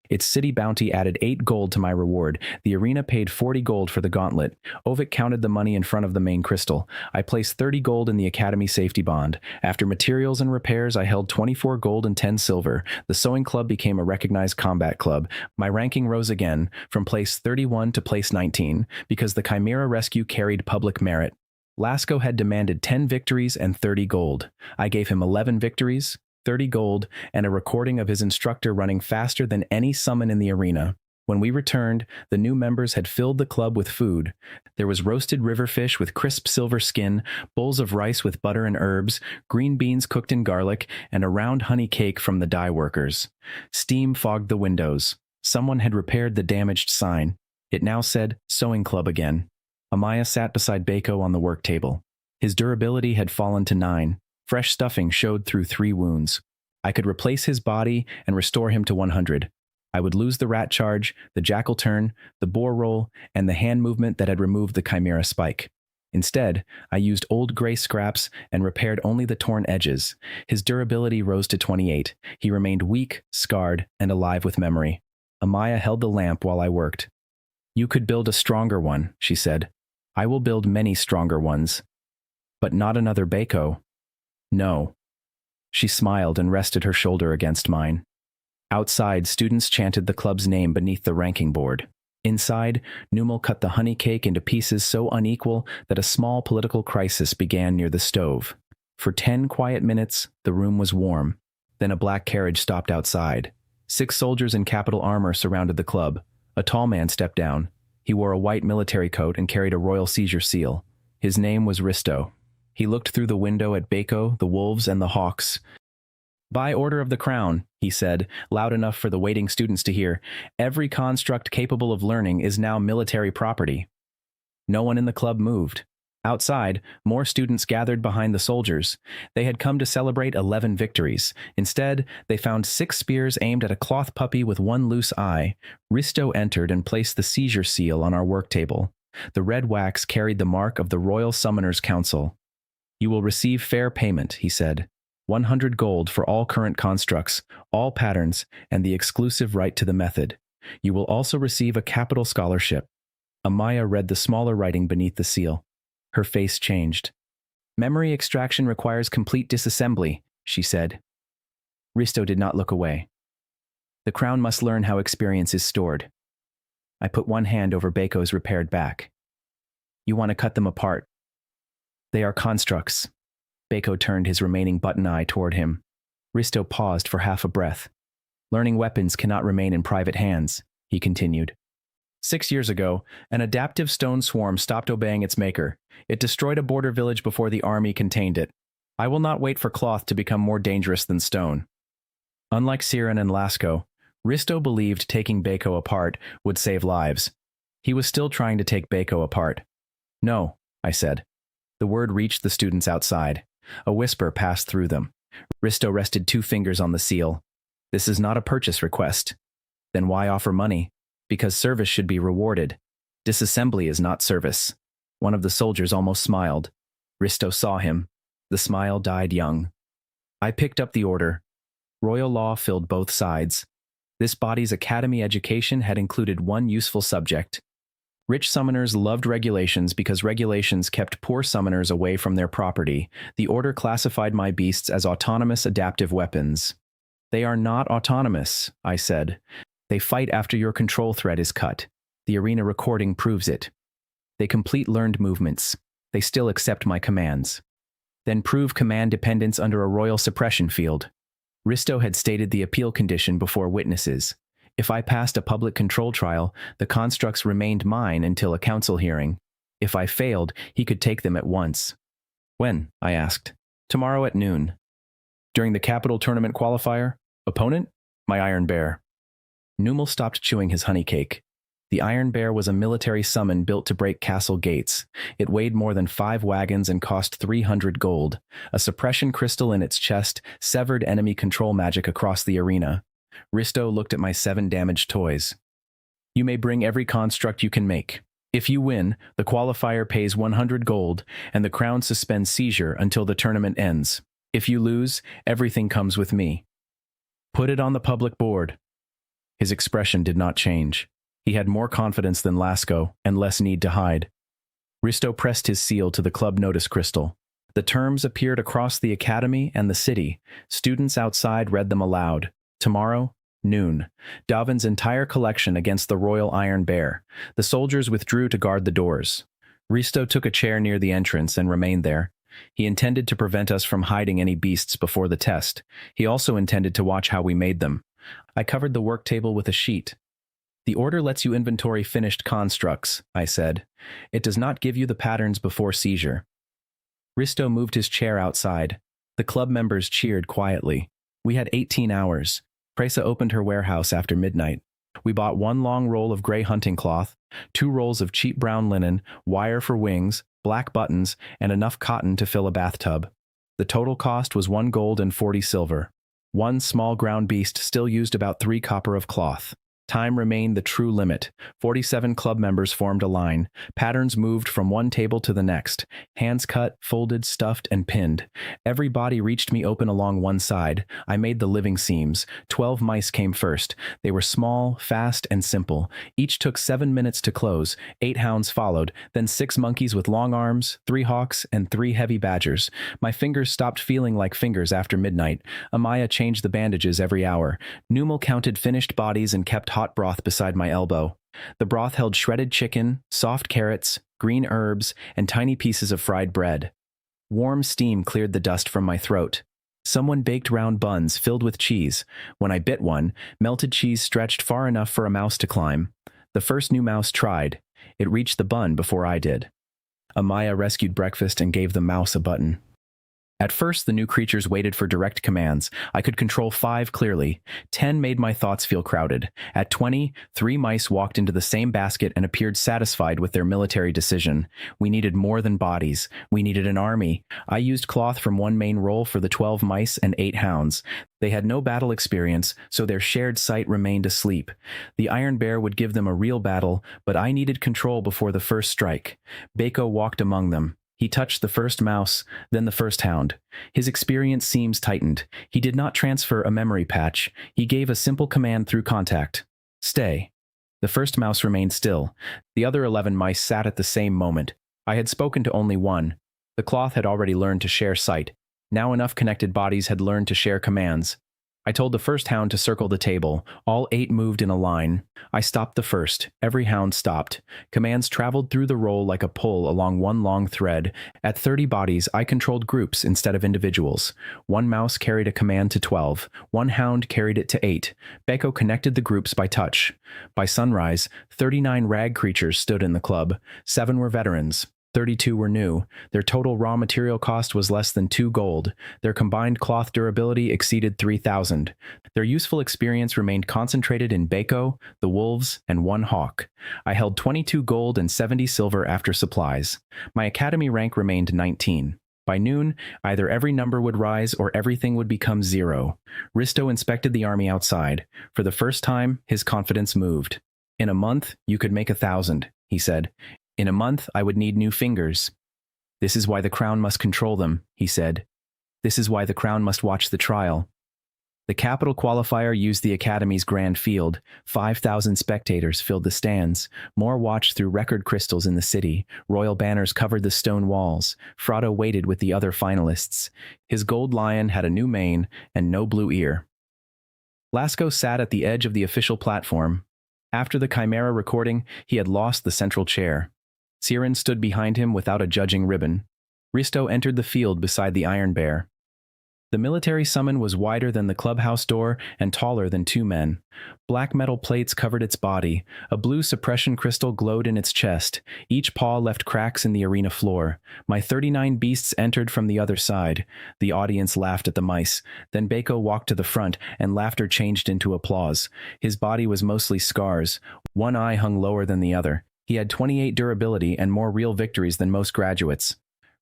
[SPEAKER 1] Its city bounty added 8 gold to my reward. The arena paid 40 gold for the gauntlet. Ovik counted the money in front of the main crystal. I placed 30 gold in the academy safety bond. After materials and repairs, I held 24 gold and 10 silver. The sewing club became a recognized combat club. My ranking rose again, from place 31 to place 19, because the Chimera rescue carried public merit. Lasco had demanded 10 victories and 30 gold. I gave him 11 victories, 30 gold, and a recording of his instructor running faster than any summon in the arena. When we returned, the new members had filled the club with food. There was roasted river fish with crisp silver skin, bowls of rice with butter and herbs, green beans cooked in garlic, and a round honey cake from the dye workers. Steam fogged the windows. Someone had repaired the damaged sign. It now said, Sewing Club again. Amaya sat beside Beko on the work table. His durability had fallen to 9. Fresh stuffing showed through 3 wounds. I could replace his body and restore him to 100. I would lose the rat charge, the jackal turn, the boar roll, and the hand movement that had removed the chimera spike. Instead, I used old gray scraps and repaired only the torn edges. His durability rose to 28. He remained weak, scarred, and alive with memory. Amaya held the lamp while I worked. You could build a stronger one, she said. I will build many stronger ones. But not another Beiko. No. She smiled and rested her shoulder against mine. Outside, students chanted the club's name beneath the ranking board. Inside, Numal cut the honey cake into pieces so unequal that a small political crisis began near the stove. For 10 quiet minutes, the room was warm. Then a black carriage stopped outside. 6 soldiers in capital armor surrounded the club. A tall man stepped down. He wore a white military coat and carried a royal seizure seal. His name was Risto. He looked through the window at Beiko, the wolves, and the hawks. By order of the crown, he said, loud enough for the waiting students to hear, every construct capable of learning is now military property. No one in the club moved. Outside, more students gathered behind the soldiers. They had come to celebrate 11 victories. Instead, they found 6 spears aimed at a cloth puppy with one loose eye. Risto entered and placed the seizure seal on our work table. The red wax carried the mark of the Royal Summoners Council. You will receive fair payment, he said. 100 gold for all current constructs, all patterns, and the exclusive right to the method. You will also receive a capital scholarship. Amaya read the smaller writing beneath the seal. Her face changed. Memory extraction requires complete disassembly, she said. Risto did not look away. The crown must learn how experience is stored. I put one hand over Beiko's repaired back. You want to cut them apart. They are constructs. Beiko turned his remaining button eye toward him. Risto paused for half a breath. Learning weapons cannot remain in private hands, he continued. 6 years ago, an adaptive stone swarm stopped obeying its maker. It destroyed a border village before the army contained it. I will not wait for cloth to become more dangerous than stone. Unlike Siren and Lasco, Risto believed taking Beiko apart would save lives. He was still trying to take Beiko apart. No, I said. The word reached the students outside. A whisper passed through them. Risto rested 2 fingers on the seal. This is not a purchase request. Then why offer money? Because service should be rewarded. Disassembly is not service. One of the soldiers almost smiled. Risto saw him. The smile died young. I picked up the order. Royal law filled both sides. This body's academy education had included one useful subject. Rich summoners loved regulations because regulations kept poor summoners away from their property. The order classified my beasts as autonomous adaptive weapons. They are not autonomous, I said. They fight after your control thread is cut. The arena recording proves it. They complete learned movements. They still accept my commands. Then prove command dependence under a royal suppression field. Risto had stated the appeal condition before witnesses. If I passed a public control trial, the constructs remained mine until a council hearing. If I failed, he could take them at once. When? I asked. Tomorrow at noon. During the capital tournament qualifier? Opponent? My Iron Bear. Numal stopped chewing his honey cake. The Iron Bear was a military summon built to break castle gates. It weighed more than 5 wagons and cost 300 gold. A suppression crystal in its chest severed enemy control magic across the arena. Risto looked at my 7 damaged toys. You may bring every construct you can make. If you win, the qualifier pays 100 gold, and the crown suspends seizure until the tournament ends. If you lose, everything comes with me. Put it on the public board. His expression did not change. He had more confidence than Lasco and less need to hide. Risto pressed his seal to the club notice crystal. The terms appeared across the academy and the city. Students outside read them aloud. Tomorrow, noon. Davin's entire collection against the Royal Iron Bear. The soldiers withdrew to guard the doors. Risto took a chair near the entrance and remained there. He intended to prevent us from hiding any beasts before the test. He also intended to watch how we made them. I covered the work table with a sheet. The order lets you inventory finished constructs, I said. It does not give you the patterns before seizure. Risto moved his chair outside. The club members cheered quietly. We had 18 hours. Presa opened her warehouse after midnight. We bought 1 long roll of gray hunting cloth, 2 rolls of cheap brown linen, wire for wings, black buttons, and enough cotton to fill a bathtub. The total cost was 1 gold and 40 silver. One small ground beast still used about 3 copper of cloth. Time remained the true limit. 47 club members formed a line. Patterns moved from one table to the next. Hands cut, folded, stuffed, and pinned. Every body reached me open along one side. I made the living seams. 12 mice came first. They were small, fast, and simple. Each took 7 minutes to close. 8 hounds followed, then 6 monkeys with long arms, 3 hawks, and 3 heavy badgers. My fingers stopped feeling like fingers after midnight. Amaya changed the bandages every hour. Numal counted finished bodies and kept hot broth beside my elbow. The broth held shredded chicken, soft carrots, green herbs, and tiny pieces of fried bread. Warm steam cleared the dust from my throat. Someone baked round buns filled with cheese. When I bit one, melted cheese stretched far enough for a mouse to climb. The first new mouse tried. It reached the bun before I did. Amaya rescued breakfast and gave the mouse a button. At first, the new creatures waited for direct commands. I could control 5 clearly. 10 made my thoughts feel crowded. At 20, 3 mice walked into the same basket and appeared satisfied with their military decision. We needed more than bodies. We needed an army. I used cloth from one main roll for the 12 mice and 8 hounds. They had no battle experience, so their shared sight remained asleep. The Iron Bear would give them a real battle, but I needed control before the first strike. Bako walked among them. He touched the first mouse, then the first hound. His experience seams tightened. He did not transfer a memory patch. He gave a simple command through contact. Stay. The first mouse remained still. The other 11 mice sat at the same moment. I had spoken to only one. The cloth had already learned to share sight. Now enough connected bodies had learned to share commands. I told the first hound to circle the table. All 8 moved in a line. I stopped the first. Every hound stopped. Commands traveled through the roll like a pull along one long thread. At 30 bodies, I controlled groups instead of individuals. One mouse carried a command to 12. One hound carried it to 8. Beko connected the groups by touch. By sunrise, 39 rag creatures stood in the club. 7 were veterans. 32 were new. Their total raw material cost was less than 2 gold. Their combined cloth durability exceeded 3,000. Their useful experience remained concentrated in Bako, the wolves, and 1 hawk. I held 22 gold and 70 silver after supplies. My academy rank remained 19. By noon, either every number would rise or everything would become 0. Risto inspected the army outside. For the first time, his confidence moved. In a month, you could make 1,000, he said. In a month, I would need new fingers. This is why the crown must control them, he said. This is why the crown must watch the trial. The capital qualifier used the Academy's grand field. 5,000 spectators filled the stands. More watched through record crystals in the city. Royal banners covered the stone walls. Frado waited with the other finalists. His gold lion had a new mane and no blue ear. Lasco sat at the edge of the official platform. After the Chimera recording, he had lost the central chair. Siren stood behind him without a judging ribbon. Risto entered the field beside the Iron Bear. The military summon was wider than the clubhouse door and taller than 2 men. Black metal plates covered its body. A blue suppression crystal glowed in its chest. Each paw left cracks in the arena floor. My 39 beasts entered from the other side. The audience laughed at the mice. Then Bako walked to the front, and laughter changed into applause. His body was mostly scars. One eye hung lower than the other. He had 28 durability and more real victories than most graduates.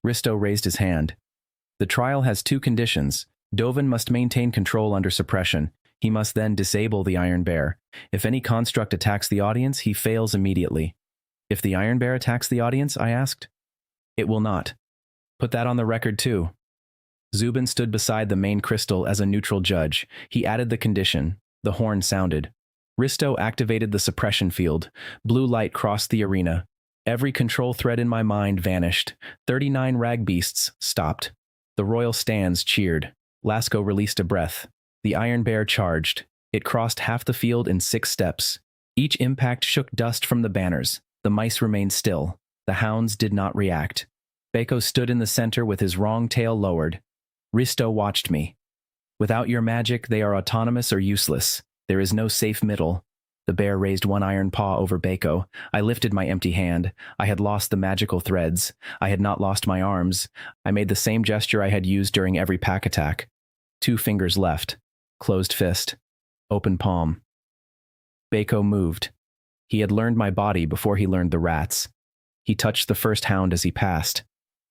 [SPEAKER 1] Risto raised his hand. The trial has 2 conditions. Dovin must maintain control under suppression. He must then disable the Iron Bear. If any construct attacks the audience, he fails immediately. If the Iron Bear attacks the audience, I asked. It will not. Put that on the record too. Zubin stood beside the main crystal as a neutral judge. He added the condition. The horn sounded. Risto activated the suppression field. Blue light crossed the arena. Every control thread in my mind vanished. 39 rag beasts stopped. The royal stands cheered. Lasco released a breath. The Iron Bear charged. It crossed half the field in 6 steps. Each impact shook dust from the banners. The mice remained still. The hounds did not react. Bako stood in the center with his wrong tail lowered. Risto watched me. Without your magic, they are autonomous or useless. There is no safe middle. The bear raised one iron paw over Bako. I lifted my empty hand. I had lost the magical threads. I had not lost my arms. I made the same gesture I had used during every pack attack. 2 fingers left. Closed fist. Open palm. Bako moved. He had learned my body before he learned the rats. He touched the first hound as he passed.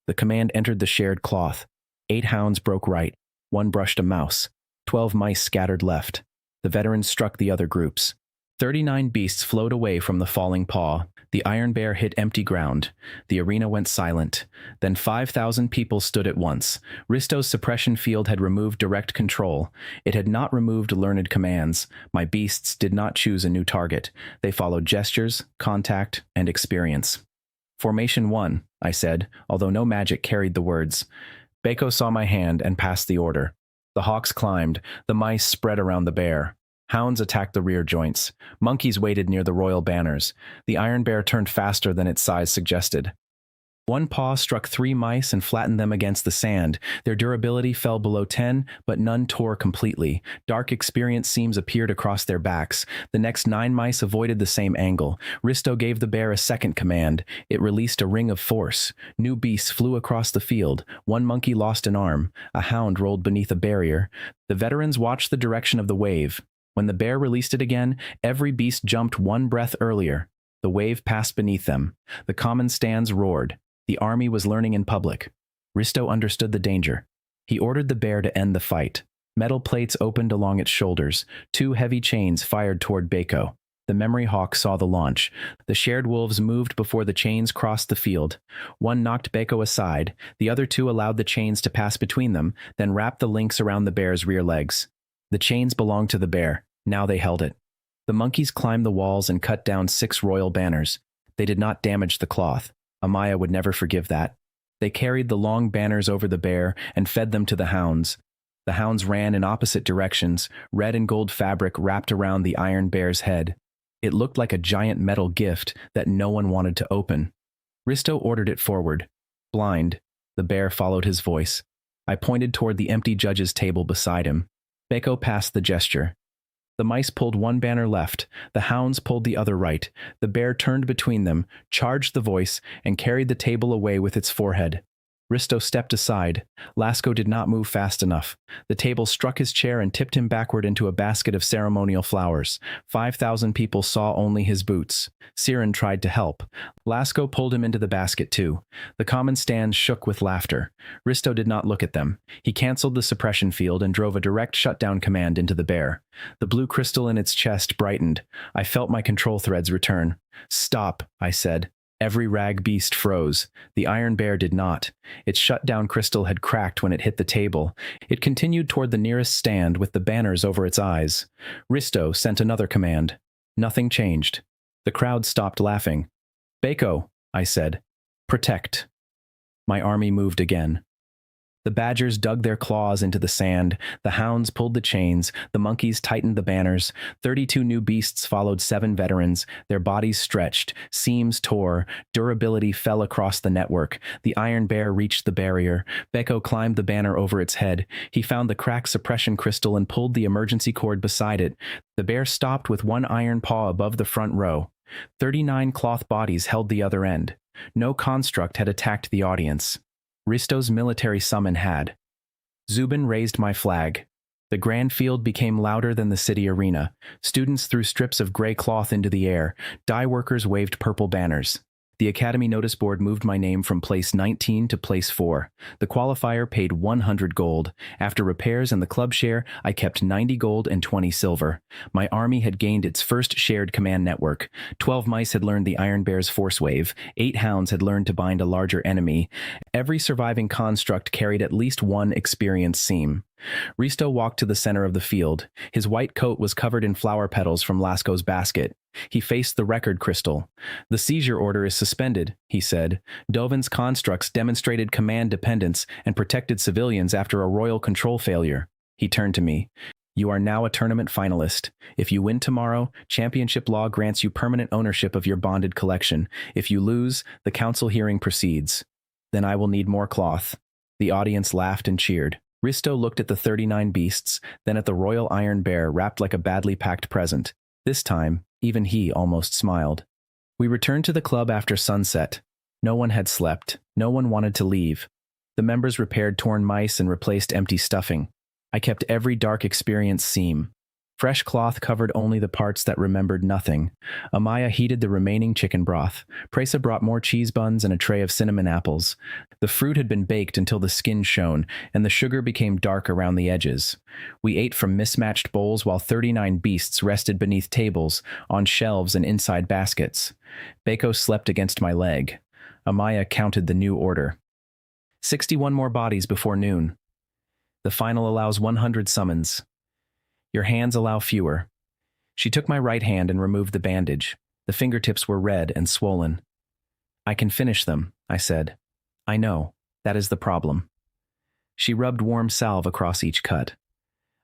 [SPEAKER 1] The command entered the shared cloth. 8 hounds broke right. 1 brushed a mouse. 12 mice scattered left. The veterans struck the other groups. 39 beasts flowed away from the falling paw. The Iron Bear hit empty ground. The arena went silent. Then 5,000 people stood at once. Risto's suppression field had removed direct control. It had not removed learned commands. My beasts did not choose a new target. They followed gestures, contact, and experience. Formation 1, I said, although no magic carried the words. Bako saw my hand and passed the order. The hawks climbed. The mice spread around the bear. Hounds attacked the rear joints. Monkeys waited near the royal banners. The Iron Bear turned faster than its size suggested. One paw struck 3 mice and flattened them against the sand. Their durability fell below 10, but none tore completely. Dark experience seams appeared across their backs. The next 9 mice avoided the same angle. Risto gave the bear a second command. It released a ring of force. New beasts flew across the field. 1 monkey lost an arm. A hound rolled beneath a barrier. The veterans watched the direction of the wave. When the bear released it again, every beast jumped 1 breath earlier. The wave passed beneath them. The common stands roared. The army was learning in public. Risto understood the danger. He ordered the bear to end the fight. Metal plates opened along its shoulders. 2 heavy chains fired toward Bako. The memory hawk saw the launch. The shared wolves moved before the chains crossed the field. One knocked Bako aside. The other 2 allowed the chains to pass between them, then wrapped the links around the bear's rear legs. The chains belonged to the bear. Now they held it. The monkeys climbed the walls and cut down 6 royal banners. They did not damage the cloth. Amaya would never forgive that. They carried the long banners over the bear and fed them to the hounds. The hounds ran in opposite directions, red and gold fabric wrapped around the Iron Bear's head. It looked like a giant metal gift that no one wanted to open. Risto ordered it forward. Blind, the bear followed his voice. I pointed toward the empty judge's table beside him. Bako passed the gesture. The mice pulled 1 banner left. The hounds pulled the other right. The bear turned between them, charged the voice, and carried the table away with its forehead. Risto stepped aside. Lasco did not move fast enough. The table struck his chair and tipped him backward into a basket of ceremonial flowers. 5,000 people saw only his boots. Siren tried to help. Lasco pulled him into the basket too. The common stands shook with laughter. Risto did not look at them. He canceled the suppression field and drove a direct shutdown command into the bear. The blue crystal in its chest brightened. I felt my control threads return. Stop, I said. Every rag beast froze. The Iron Bear did not. Its shutdown crystal had cracked when it hit the table. It continued toward the nearest stand with the banners over its eyes. Risto sent another command. Nothing changed. The crowd stopped laughing. Bako, I said. Protect. My army moved again. The badgers dug their claws into the sand. The hounds pulled the chains. The monkeys tightened the banners. 32 new beasts followed 7 veterans. Their bodies stretched. Seams tore. Durability fell across the network. The Iron Bear reached the barrier. Beko climbed the banner over its head. He found the cracked suppression crystal and pulled the emergency cord beside it. The bear stopped with 1 iron paw above the front row. 39 cloth bodies held the other end. No construct had attacked the audience. Risto's military summon had. Zubin raised my flag. The grand field became louder than the city arena. Students threw strips of gray cloth into the air. Dye workers waved purple banners. The Academy notice board moved my name from place 19 to place 4. The qualifier paid 100 gold. After repairs and the club share, I kept 90 gold and 20 silver. My army had gained its first shared command network. 12 mice had learned the Iron Bear's force wave. 8 hounds had learned to bind a larger enemy. Every surviving construct carried at least 1 experience seam. Risto walked to the center of the field. His white coat was covered in flower petals from Lasco's basket. He faced the record crystal. The seizure order is suspended, he said. Dovin's constructs demonstrated command dependence and protected civilians after a royal control failure. He turned to me. You are now a tournament finalist. If you win tomorrow, championship law grants you permanent ownership of your bonded collection. If you lose, the council hearing proceeds. Then I will need more cloth. The audience laughed and cheered. Risto looked at the 39 beasts, then at the royal Iron Bear wrapped like a badly packed present. This time, even he almost smiled. We returned to the club after sunset. No one had slept. No one wanted to leave. The members repaired torn mice and replaced empty stuffing. I kept every dark experience seam. Fresh cloth covered only the parts that remembered nothing. Amaya heated the remaining chicken broth. Presa brought more cheese buns and a tray of cinnamon apples. The fruit had been baked until the skin shone, and the sugar became dark around the edges. We ate from mismatched bowls while 39 beasts rested beneath tables, on shelves and inside baskets. Bako slept against my leg. Amaya counted the new order. 61 more bodies before noon. The final allows 100 summons. Your hands allow fewer. She took my right hand and removed the bandage. The fingertips were red and swollen. I can finish them, I said. I know. That is the problem. She rubbed warm salve across each cut.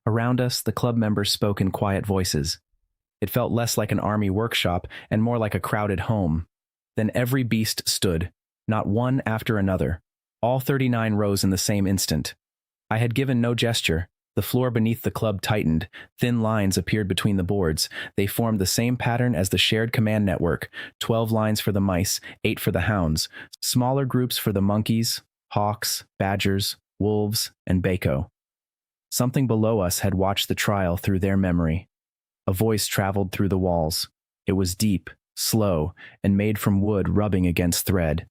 [SPEAKER 1] Around us, the club members spoke in quiet voices. It felt less like an army workshop and more like a crowded home. Then every beast stood, not one after another. All 39 rose in the same instant. I had given no gesture. The floor beneath the club tightened. Thin lines appeared between the boards. They formed the same pattern as the shared command network. 12 lines for the mice, 8 for the hounds. Smaller groups for the monkeys, hawks, badgers, wolves, and Bako. Something below us had watched the trial through their memory. A voice traveled through the walls. It was deep, slow, and made from wood rubbing against thread.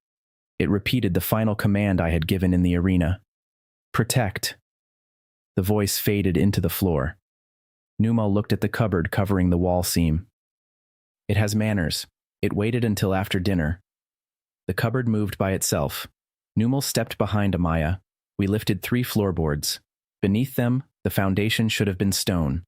[SPEAKER 1] It repeated the final command I had given in the arena. Protect. The voice faded into the floor. Numa looked at the cupboard covering the wall seam. It has manners. It waited until after dinner. The cupboard moved by itself. Numal stepped behind Amaya. We lifted 3 floorboards. Beneath them, the foundation should have been stone.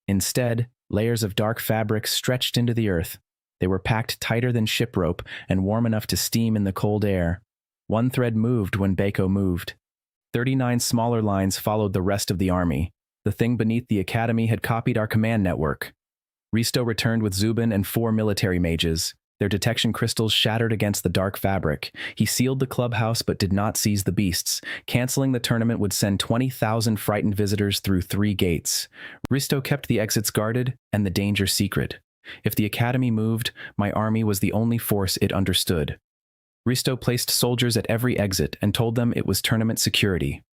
[SPEAKER 1] Instead, layers of dark fabric stretched into the earth. They were packed tighter than ship rope and warm enough to steam in the cold air. One thread moved when Bako moved. 39 smaller lines followed the rest of the army. The thing beneath the academy had copied our command network. Risto returned with Zubin and 4 military mages. Their detection crystals shattered against the dark fabric. He sealed the clubhouse but did not seize the beasts. Canceling the tournament would send 20,000 frightened visitors through 3 gates. Risto kept the exits guarded and the danger secret. If the academy moved, my army was the only force it understood. Risto placed soldiers at every exit and told them it was tournament security.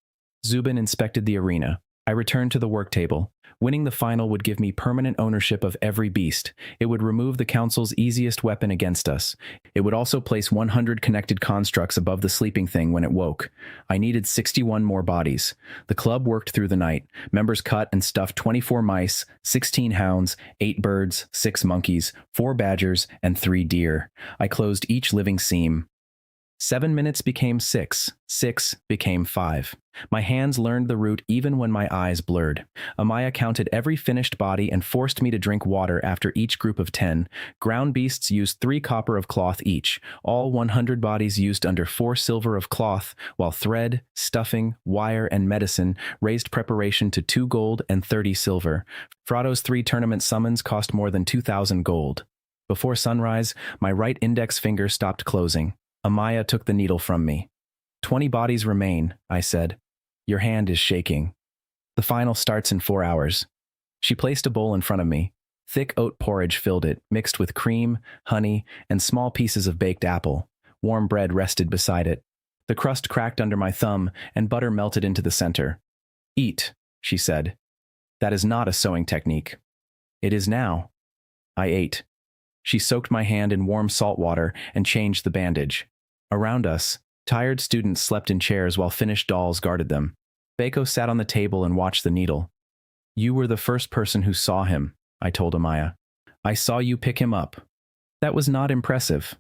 [SPEAKER 1] Zubin inspected the arena. I returned to the work table. Winning the final would give me permanent ownership of every beast. It would remove the council's easiest weapon against us. It would also place 100 connected constructs above the sleeping thing when it woke. I needed 61 more bodies. The club worked through the night. Members cut and stuffed 24 mice, 16 hounds, 8 birds, 6 monkeys, 4 badgers, and 3 deer. I closed each living seam. 7 minutes became 6. 6 became 5. My hands learned the route even when my eyes blurred. Amaya counted every finished body and forced me to drink water after each group of 10. Ground beasts used 3 copper of cloth each. All 100 bodies used under 4 silver of cloth, while thread, stuffing, wire, and medicine raised preparation to 2 gold and 30 silver. Frodo's 3 tournament summons cost more than 2,000 gold. Before sunrise, my right index finger stopped closing. Amaya took the needle from me. 20 bodies remain, I said. Your hand is shaking. The final starts in 4 hours. She placed a bowl in front of me. Thick oat porridge filled it, mixed with cream, honey, and small pieces of baked apple. Warm bread rested beside it. The crust cracked under my thumb, and butter melted into the center. Eat, she said. That is not a sewing technique. It is now. I ate. She soaked my hand in warm salt water and changed the bandage. Around us, tired students slept in chairs while finished dolls guarded them. Bako sat on the table and watched the needle. You were the first person who saw him, I told Amaya. I saw you pick him up. That was not impressive.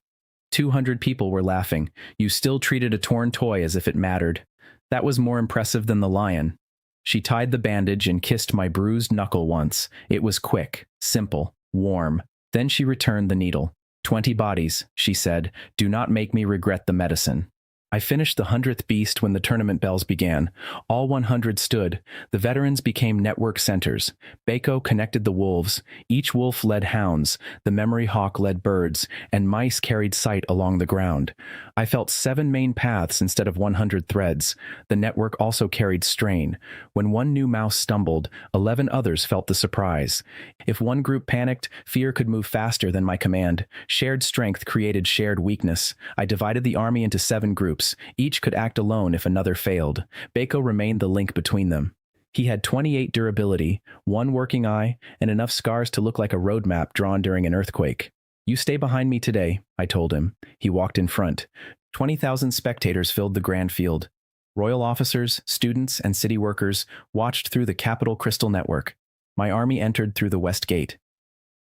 [SPEAKER 1] 200 people were laughing. You still treated a torn toy as if it mattered. That was more impressive than the lion. She tied the bandage and kissed my bruised knuckle once. It was quick, simple, warm. Then she returned the needle. 20 bodies, she said. Do not make me regret the medicine. I finished the 100th beast when the tournament bells began. All 100 stood. The veterans became network centers. Bako connected the wolves. Each wolf led hounds. The memory hawk led birds. And mice carried sight along the ground. I felt 7 main paths instead of 100 threads. The network also carried strain. When one new mouse stumbled, 11 others felt the surprise. If one group panicked, fear could move faster than my command. Shared strength created shared weakness. I divided the army into 7 groups. Each could act alone if another failed. Bako remained the link between them. He had 28 durability, 1 working eye, and enough scars to look like a road map drawn during an earthquake. You stay behind me today, I told him. He walked in front. 20,000 spectators filled the grand field. Royal officers, students, and city workers watched through the Capital Crystal Network. My army entered through the west gate.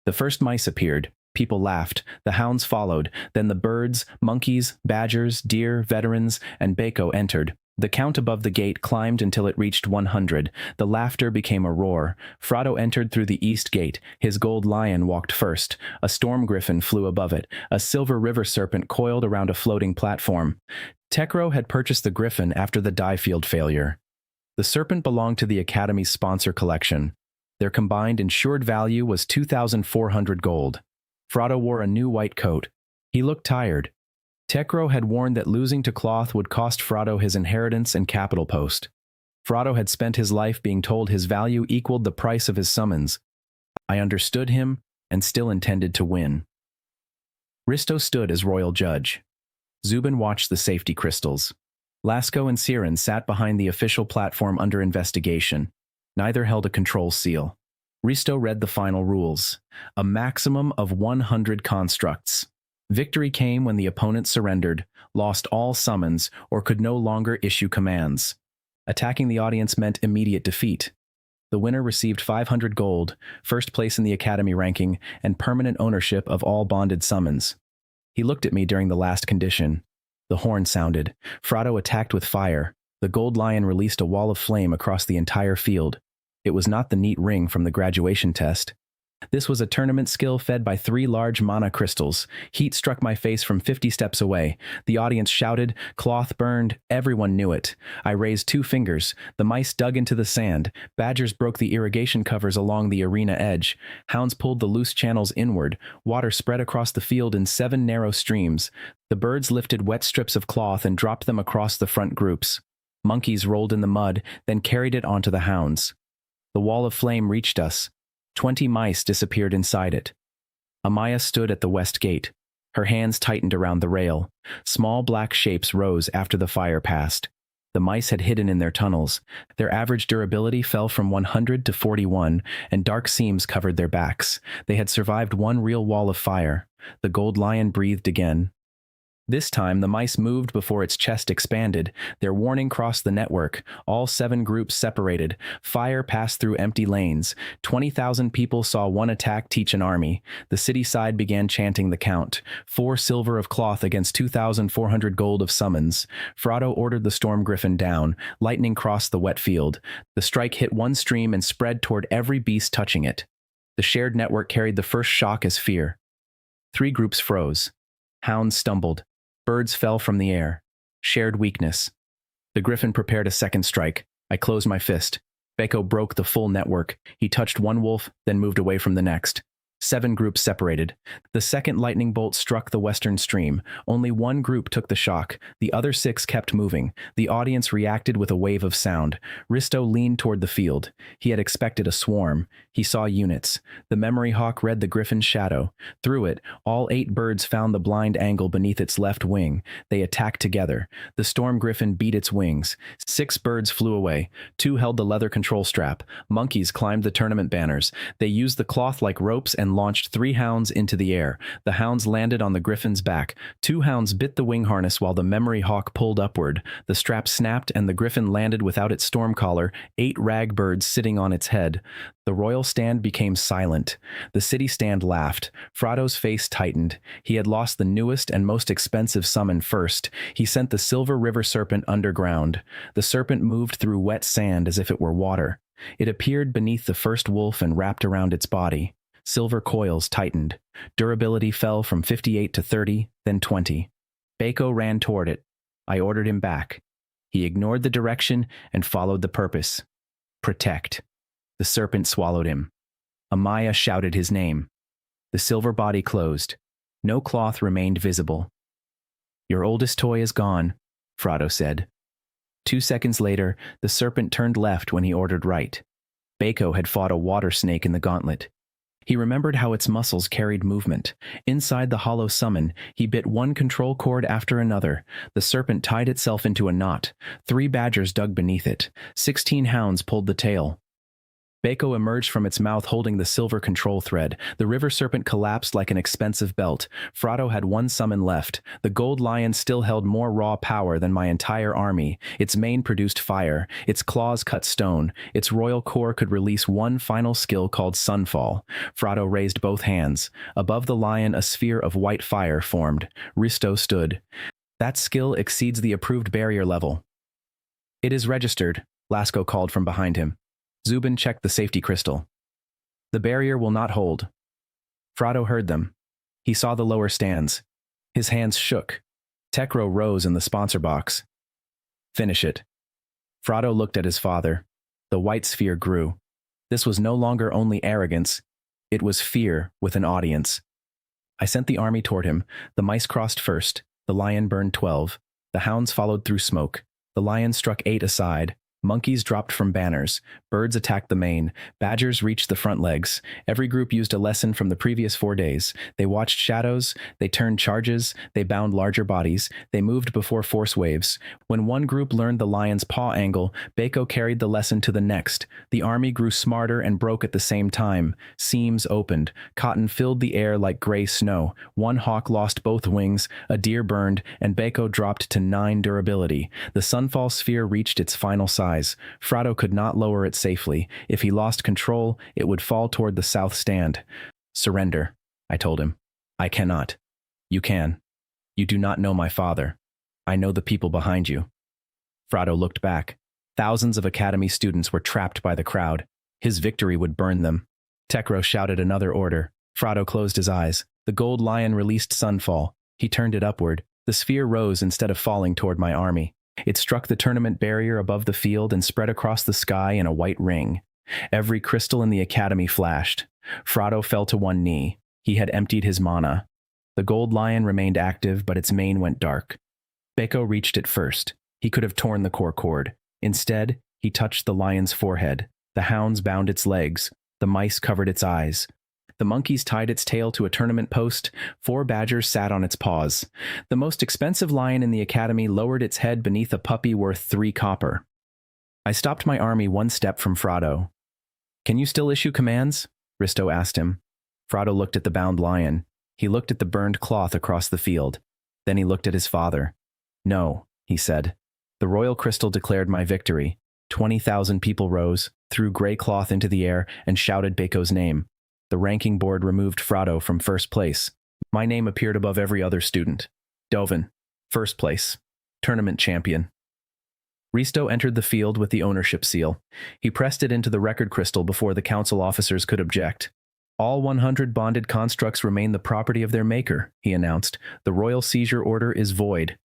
[SPEAKER 1] The first mice appeared. People laughed. The hounds followed. Then the birds, monkeys, badgers, deer, veterans, and Bako entered. The count above the gate climbed until it reached 100. The laughter became a roar. Frodo entered through the east gate. His gold lion walked first. A storm griffin flew above it. A silver river serpent coiled around a floating platform. Tekro had purchased the griffin after the Diefield failure. The serpent belonged to the Academy's sponsor collection. Their combined insured value was 2,400 gold. Frodo wore a new white coat. He looked tired. Tekro had warned that losing to Cloth would cost Frodo his inheritance and capital post. Frodo had spent his life being told his value equaled the price of his summons. I understood him and still intended to win. Risto stood as royal judge. Zubin watched the safety crystals. Lasco and Siren sat behind the official platform under investigation. Neither held a control seal. Risto read the final rules. A maximum of 100 constructs. Victory came when the opponent surrendered, lost all summons, or could no longer issue commands. Attacking the audience meant immediate defeat. The winner received 500 gold, first place in the Academy ranking, and permanent ownership of all bonded summons. He looked at me during the last condition. The horn sounded. Frodo attacked with fire. The gold lion released a wall of flame across the entire field. It was not the neat ring from the graduation test. This was a tournament skill fed by 3 large mana crystals. Heat struck my face from 50 steps away. The audience shouted, cloth burned, everyone knew it. I raised 2 fingers. The mice dug into the sand. Badgers broke the irrigation covers along the arena edge. Hounds pulled the loose channels inward. Water spread across the field in 7 narrow streams. The birds lifted wet strips of cloth and dropped them across the front groups. Monkeys rolled in the mud, then carried it onto the hounds. The wall of flame reached us. 20 mice disappeared inside it. Amaya stood at the west gate. Her hands tightened around the rail. Small black shapes rose after the fire passed. The mice had hidden in their tunnels. Their average durability fell from 100 to 41, and dark seams covered their backs. They had survived 1 real wall of fire. The gold lion breathed again. This time, the mice moved before its chest expanded. Their warning crossed the network. All 7 groups separated. Fire passed through empty lanes. 20,000 people saw one attack teach an army. The city side began chanting the count. 4 silver of cloth against 2,400 gold of summons. Frodo ordered the storm griffin down. Lightning crossed the wet field. The strike hit one stream and spread toward every beast touching it. The shared network carried the first shock as fear. 3 groups froze. Hounds stumbled. Birds fell from the air. Shared weakness. The griffin prepared a second strike. I closed my fist. Bako broke the full network. He touched one wolf, then moved away from the next. 7 groups separated. The second lightning bolt struck the western stream. Only 1 group took the shock. The other 6 kept moving. The audience reacted with a wave of sound. Risto leaned toward the field. He had expected a swarm. He saw units. The memory hawk read the griffin's shadow. Through it, all 8 birds found the blind angle beneath its left wing. They attacked together. The storm griffin beat its wings. 6 birds flew away. 2 held the leather control strap. Monkeys climbed the tournament banners. They used the cloth like ropes and launched 3 hounds into the air. The hounds landed on the griffin's back. 2 hounds bit the wing harness while the memory hawk pulled upward. The strap snapped and the griffin landed without its storm collar, 8 rag birds sitting on its head. The royal stand became silent. The city stand laughed. Frodo's face tightened. He had lost the newest and most expensive summon first. He sent the silver river serpent underground. The serpent moved through wet sand as if it were water. It appeared beneath the first wolf and wrapped around its body. Silver coils tightened. Durability fell from 58 to 30, then 20. Bako ran toward it. I ordered him back. He ignored the direction and followed the purpose. Protect. The serpent swallowed him. Amaya shouted his name. The silver body closed. No cloth remained visible. Your oldest toy is gone, Frodo said. 2 seconds later, the serpent turned left when he ordered right. Bako had fought a water snake in the gauntlet. He remembered how its muscles carried movement. Inside the hollow summon, he bit one control cord after another. The serpent tied itself into a knot. 3 badgers dug beneath it. 16 hounds pulled the tail. Baco emerged from its mouth holding the silver control thread. The river serpent collapsed like an expensive belt. Frado had 1 summon left. The gold lion still held more raw power than my entire army. Its mane produced fire. Its claws cut stone. Its royal core could release 1 final skill called Sunfall. Frado raised both hands. Above the lion, a sphere of white fire formed. Risto stood. That skill exceeds the approved barrier level. It is registered, Lasco called from behind him. Zubin checked the safety crystal. The barrier will not hold. Frado heard them. He saw the lower stands. His hands shook. Tekro rose in the sponsor box. Finish it. Frado looked at his father. The white sphere grew. This was no longer only arrogance. It was fear with an audience. I sent the army toward him. The mice crossed first. The lion burned 12. The hounds followed through smoke. The lion struck 8 aside. Monkeys dropped from banners. Birds attacked the mane. Badgers reached the front legs. Every group used a lesson from the previous 4 days. They watched shadows. They turned charges. They bound larger bodies. They moved before force waves. When one group learned the lion's paw angle, Baco carried the lesson to the next. The army grew smarter and broke at the same time. Seams opened. Cotton filled the air like gray snow. One hawk lost both wings. A deer burned, and Baco dropped to 9 durability. The Sunfall sphere reached its final size. Frado could not lower it safely. If he lost control, it would fall toward the south stand. Surrender, I told him. I cannot. You can. You do not know my father. I know the people behind you. Frado looked back. Thousands of academy students were trapped by the crowd. His victory would burn them. Tekro shouted another order. Frado closed his eyes. The gold lion released Sunfall. He turned it upward. The sphere rose instead of falling toward my army. It struck the tournament barrier above the field and spread across the sky in a white ring. Every crystal in the academy flashed. Frado fell to one knee. He had emptied his mana. The gold lion remained active, but its mane went dark. Baco reached it first. He could have torn the core cord. Instead, he touched the lion's forehead. The hounds bound its legs. The mice covered its eyes. The monkeys tied its tail to a tournament post. 4 badgers sat on its paws. The most expensive lion in the academy lowered its head beneath a puppy worth 3 copper. I stopped my army 1 step from Frado. Can you still issue commands? Risto asked him. Frado looked at the bound lion. He looked at the burned cloth across the field. Then he looked at his father. No, he said. The royal crystal declared my victory. 20,000 people rose, threw gray cloth into the air, and shouted Baco's name. The ranking board removed Frado from first place. My name appeared above every other student. Dovin, first place. Tournament champion. Risto entered the field with the ownership seal. He pressed it into the record crystal before the council officers could object. All 100 bonded constructs remain the property of their maker, he announced. The royal seizure order is void.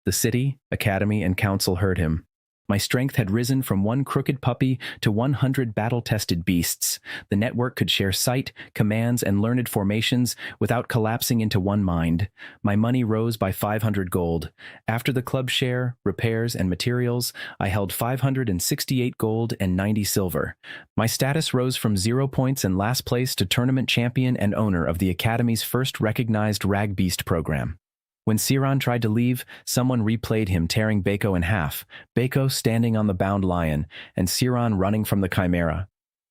[SPEAKER 1] The city, academy, and council heard him. My strength had risen from 1 crooked puppy to 100 battle-tested beasts. The network could share sight, commands, and learned formations without collapsing into one mind. My money rose by 500 gold. After the club share, repairs, and materials, I held 568 gold and 90 silver. My status rose from 0 points and last place to tournament champion and owner of the Academy's first recognized Rag Beast program. When Siran tried to leave, someone replayed him tearing Baco in half, Baco standing on the bound lion, and Siran running from the chimera.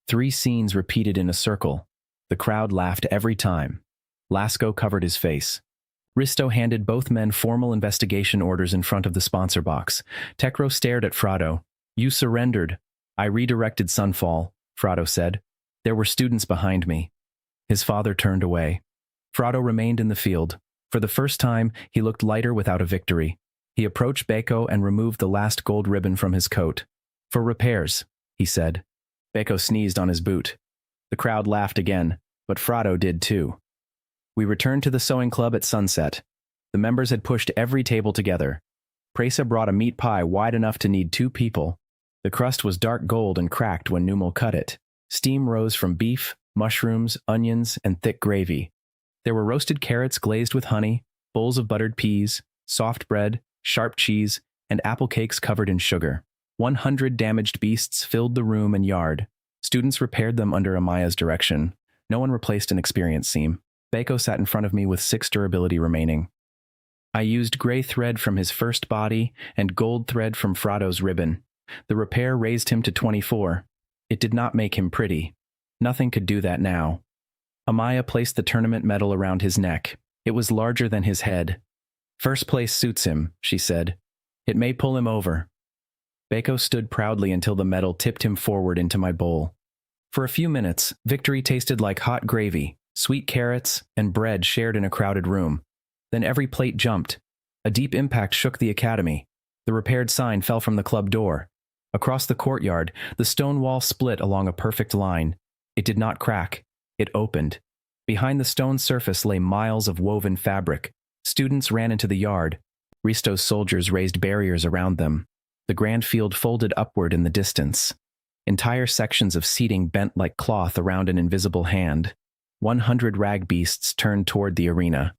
[SPEAKER 1] 3 scenes repeated in a circle. The crowd laughed every time. Lasco covered his face. Risto handed both men formal investigation orders in front of the sponsor box. Tekro stared at Frado. You surrendered. I redirected Sunfall, Frado said. There were students behind me. His father turned away. Frado remained in the field. For the first time, he looked lighter without a victory. He approached Baco and removed the last gold ribbon from his coat. For repairs, he said. Baco sneezed on his boot. The crowd laughed again, but Frado did too. We returned to the sewing club at sunset. The members had pushed every table together. Presa brought a meat pie wide enough to need 2 people. The crust was dark gold and cracked when Numal cut it. Steam rose from beef, mushrooms, onions, and thick gravy. There were roasted carrots glazed with honey, bowls of buttered peas, soft bread, sharp cheese, and apple cakes covered in sugar. 100 damaged beasts filled the room and yard. Students repaired them under Amaya's direction. No one replaced an experienced seam. Bako sat in front of me with 6 durability remaining. I used gray thread from his first body and gold thread from Frado's ribbon. The repair raised him to 24. It did not make him pretty. Nothing could do that now. Amaya placed the tournament medal around his neck. It was larger than his head. "First place suits him," she said. "It may pull him over." Bako stood proudly until the medal tipped him forward into my bowl. For a few minutes, victory tasted like hot gravy, sweet carrots, and bread shared in a crowded room. Then every plate jumped. A deep impact shook the academy. The repaired sign fell from the club door. Across the courtyard, the stone wall split along a perfect line. It did not crack. It opened. Behind the stone surface lay miles of woven fabric. Students ran into the yard. Risto's soldiers raised barriers around them. The grand field folded upward in the distance. Entire sections of seating bent like cloth around an invisible hand. 100 rag beasts turned toward the arena.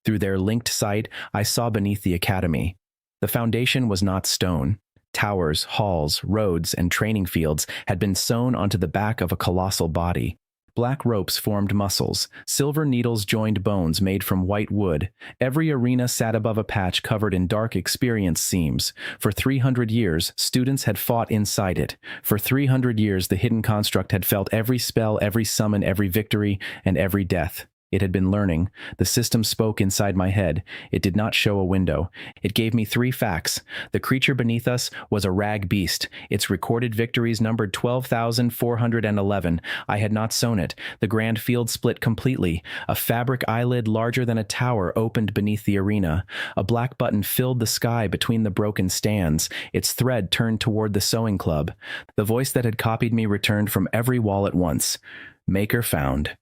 [SPEAKER 1] Through their linked sight, I saw beneath the academy. The foundation was not stone. Towers, halls, roads, and training fields had been sewn onto the back of a colossal body. Black ropes formed muscles. Silver needles joined bones made from white wood. Every arena sat above a patch covered in dark experience seams. For 300 years, students had fought inside it. For 300 years, the hidden construct had felt every spell, every summon, every victory, and every death. It had been learning. The system spoke inside my head. It did not show a window. It gave me 3 facts. The creature beneath us was a rag beast. Its recorded victories numbered 12,411. I had not sewn it. The grand field split completely. A fabric eyelid larger than a tower opened beneath the arena. A black button filled the sky between the broken stands. Its thread turned toward the sewing club. The voice that had copied me returned from every wall at once. "Maker found."